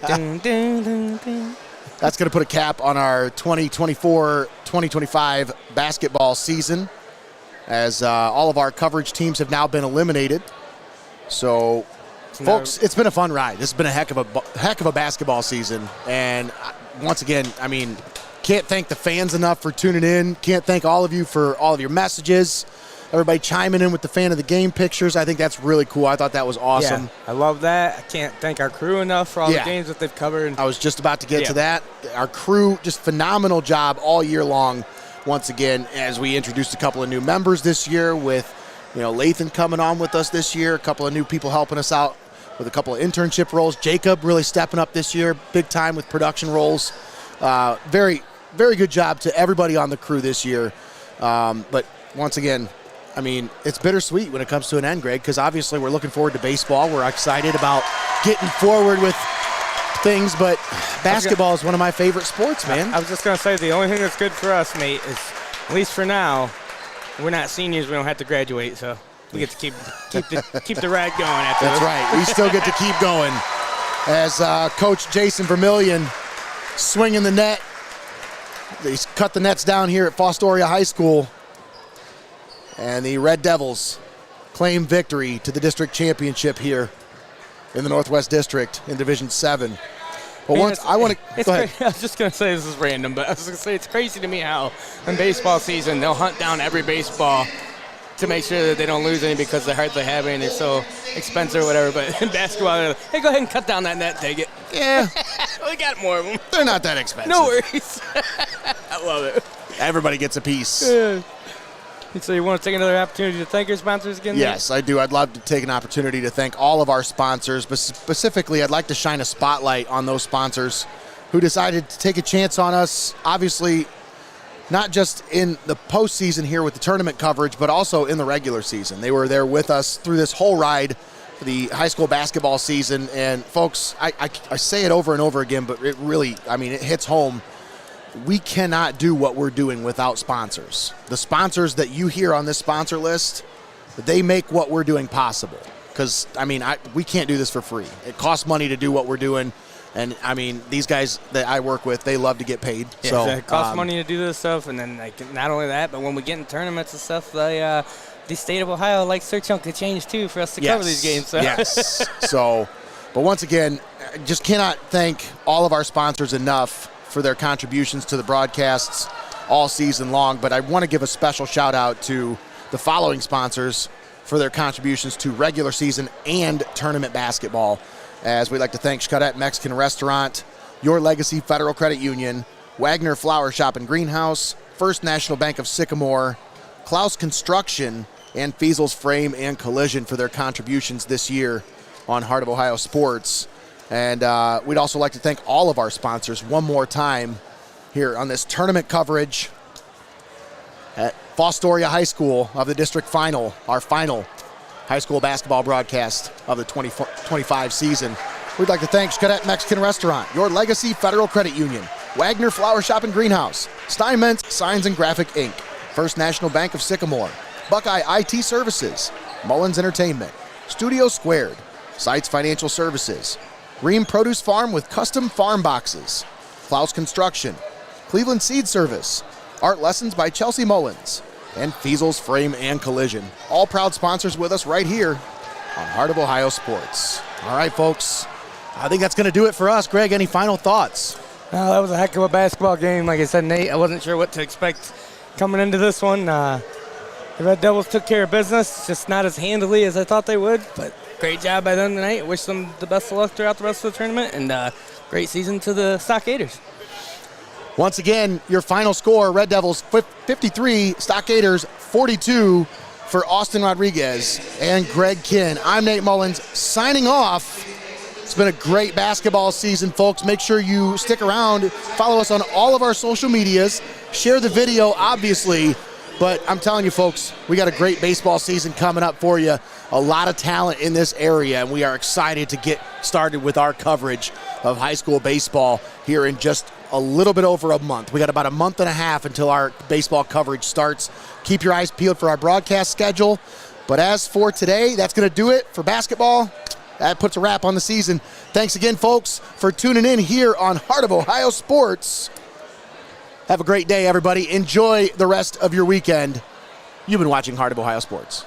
Dun, dun, dun, dun. That's going to put a cap on our 2024-2025 basketball season, as all of our coverage teams have now been eliminated. So, folks, it's been a fun ride. This has been a heck of a basketball season. And once again, I mean, can't thank the fans enough for tuning in. Can't thank all of you for all of your messages. Everybody chiming in with the fan of the game pictures. I think that's really cool. I thought that was awesome. Yeah, I love that. I can't thank our crew enough for all the games that they've covered. I was just about to get to that. Our crew, just phenomenal job all year long. Once again, as we introduced a couple of new members this year with, Lathan coming on with us this year, a couple of new people helping us out with a couple of internship roles. Jacob really stepping up this year, big time with production roles. Very, very good job to everybody on the crew this year. But once again, I mean, it's bittersweet when it comes to an end, Greg, because obviously we're looking forward to baseball. We're excited about getting forward with things, but basketball is one of my favorite sports, man. I was just going to say, the only thing that's good for us, mate, is, at least for now, we're not seniors. We don't have to graduate, so we get to keep the ride going after That's this. right. We still get to keep going as Coach Jason Vermillion swinging the net. They cut the nets down here at Fostoria High School. And the Red Devils claim victory to the district championship here in the Northwest District in Division 7. But once I want to go ahead. I was just going to say this is random, but I was going to say it's crazy to me how in baseball season they'll hunt down every baseball to make sure that they don't lose any because they hardly have any. They're so expensive or whatever. But in basketball, they're like, hey, go ahead and cut down that net, take it. Yeah. We got more of them. They're not that expensive. No worries. I love it. Everybody gets a piece. So you want to take another opportunity to thank your sponsors again? Yes, I do. I'd love to take an opportunity to thank all of our sponsors, but specifically I'd like to shine a spotlight on those sponsors who decided to take a chance on us, obviously not just in the postseason here with the tournament coverage, but also in the regular season. They were there with us through this whole ride for the high school basketball season. And folks, I say it over and over again, but it really, it hits home. We cannot do what we're doing without sponsors. The sponsors that you hear on this sponsor list, they make what we're doing possible. Because, we can't do this for free. It costs money to do what we're doing. And, these guys that I work with, they love to get paid. Yeah, so it costs money to do this stuff. And then, not only that, but when we get in tournaments and stuff, the state of Ohio likes their chunk of change, too, for us to cover these games. So. Yes. But once again, I just cannot thank all of our sponsors enough for their contributions to the broadcasts all season long. But I want to give a special shout out to the following sponsors for their contributions to regular season and tournament basketball. As we'd like to thank XCARET Mexican Restaurant, Your Legacy Federal Credit Union, Wagner Flower Shop and Greenhouse, First National Bank of Sycamore, CLOUSE Construction, and Fiesel's Frame and Collision for their contributions this year on Heart of Ohio Sports. And we'd also like to thank all of our sponsors one more time here on this tournament coverage at Fostoria High School of the district final, our final high school basketball broadcast of the 2025 season. We'd like to thank XCARET Mexican Restaurant, Your Legacy Federal Credit Union, Wagner Flower Shop and Greenhouse, STEINMETZ Signs and Graphic Inc., First National Bank of Sycamore, Buckeye IT Services, Mullins Entertainment, Studio Squared, SEITZ Financial Services, RIEHM Produce Farm with custom farm boxes, CLOUSE Construction, Cleveland Seed Service, Art Lessons by Chelsea Mullins, and Fiesel's Frame and Collision. All proud sponsors with us right here on Heart of Ohio Sports. All right, folks, I think that's going to do it for us. Greg, any final thoughts? That was a heck of a basketball game. Like I said, Nate, I wasn't sure what to expect coming into this one. The Red Devils took care of business, just not as handily as I thought they would, but great job by them tonight. Wish them the best of luck throughout the rest of the tournament, and great season to the Stockaders. Once again, your final score, Red Devils 53, Stockaders 42 for Austin Rodriguez and Greg Kinn. I'm Nate Mullins signing off. It's been a great basketball season, folks. Make sure you stick around. Follow us on all of our social medias. Share the video, obviously. But I'm telling you, folks, we got a great baseball season coming up for you. A lot of talent in this area, and we are excited to get started with our coverage of high school baseball here in just a little bit over a month. We got about a month and a half until our baseball coverage starts. Keep your eyes peeled for our broadcast schedule. But as for today, that's going to do it for basketball. That puts a wrap on the season. Thanks again, folks, for tuning in here on Heart of Ohio Sports. Have a great day, everybody. Enjoy the rest of your weekend. You've been watching Heart of Ohio Sports.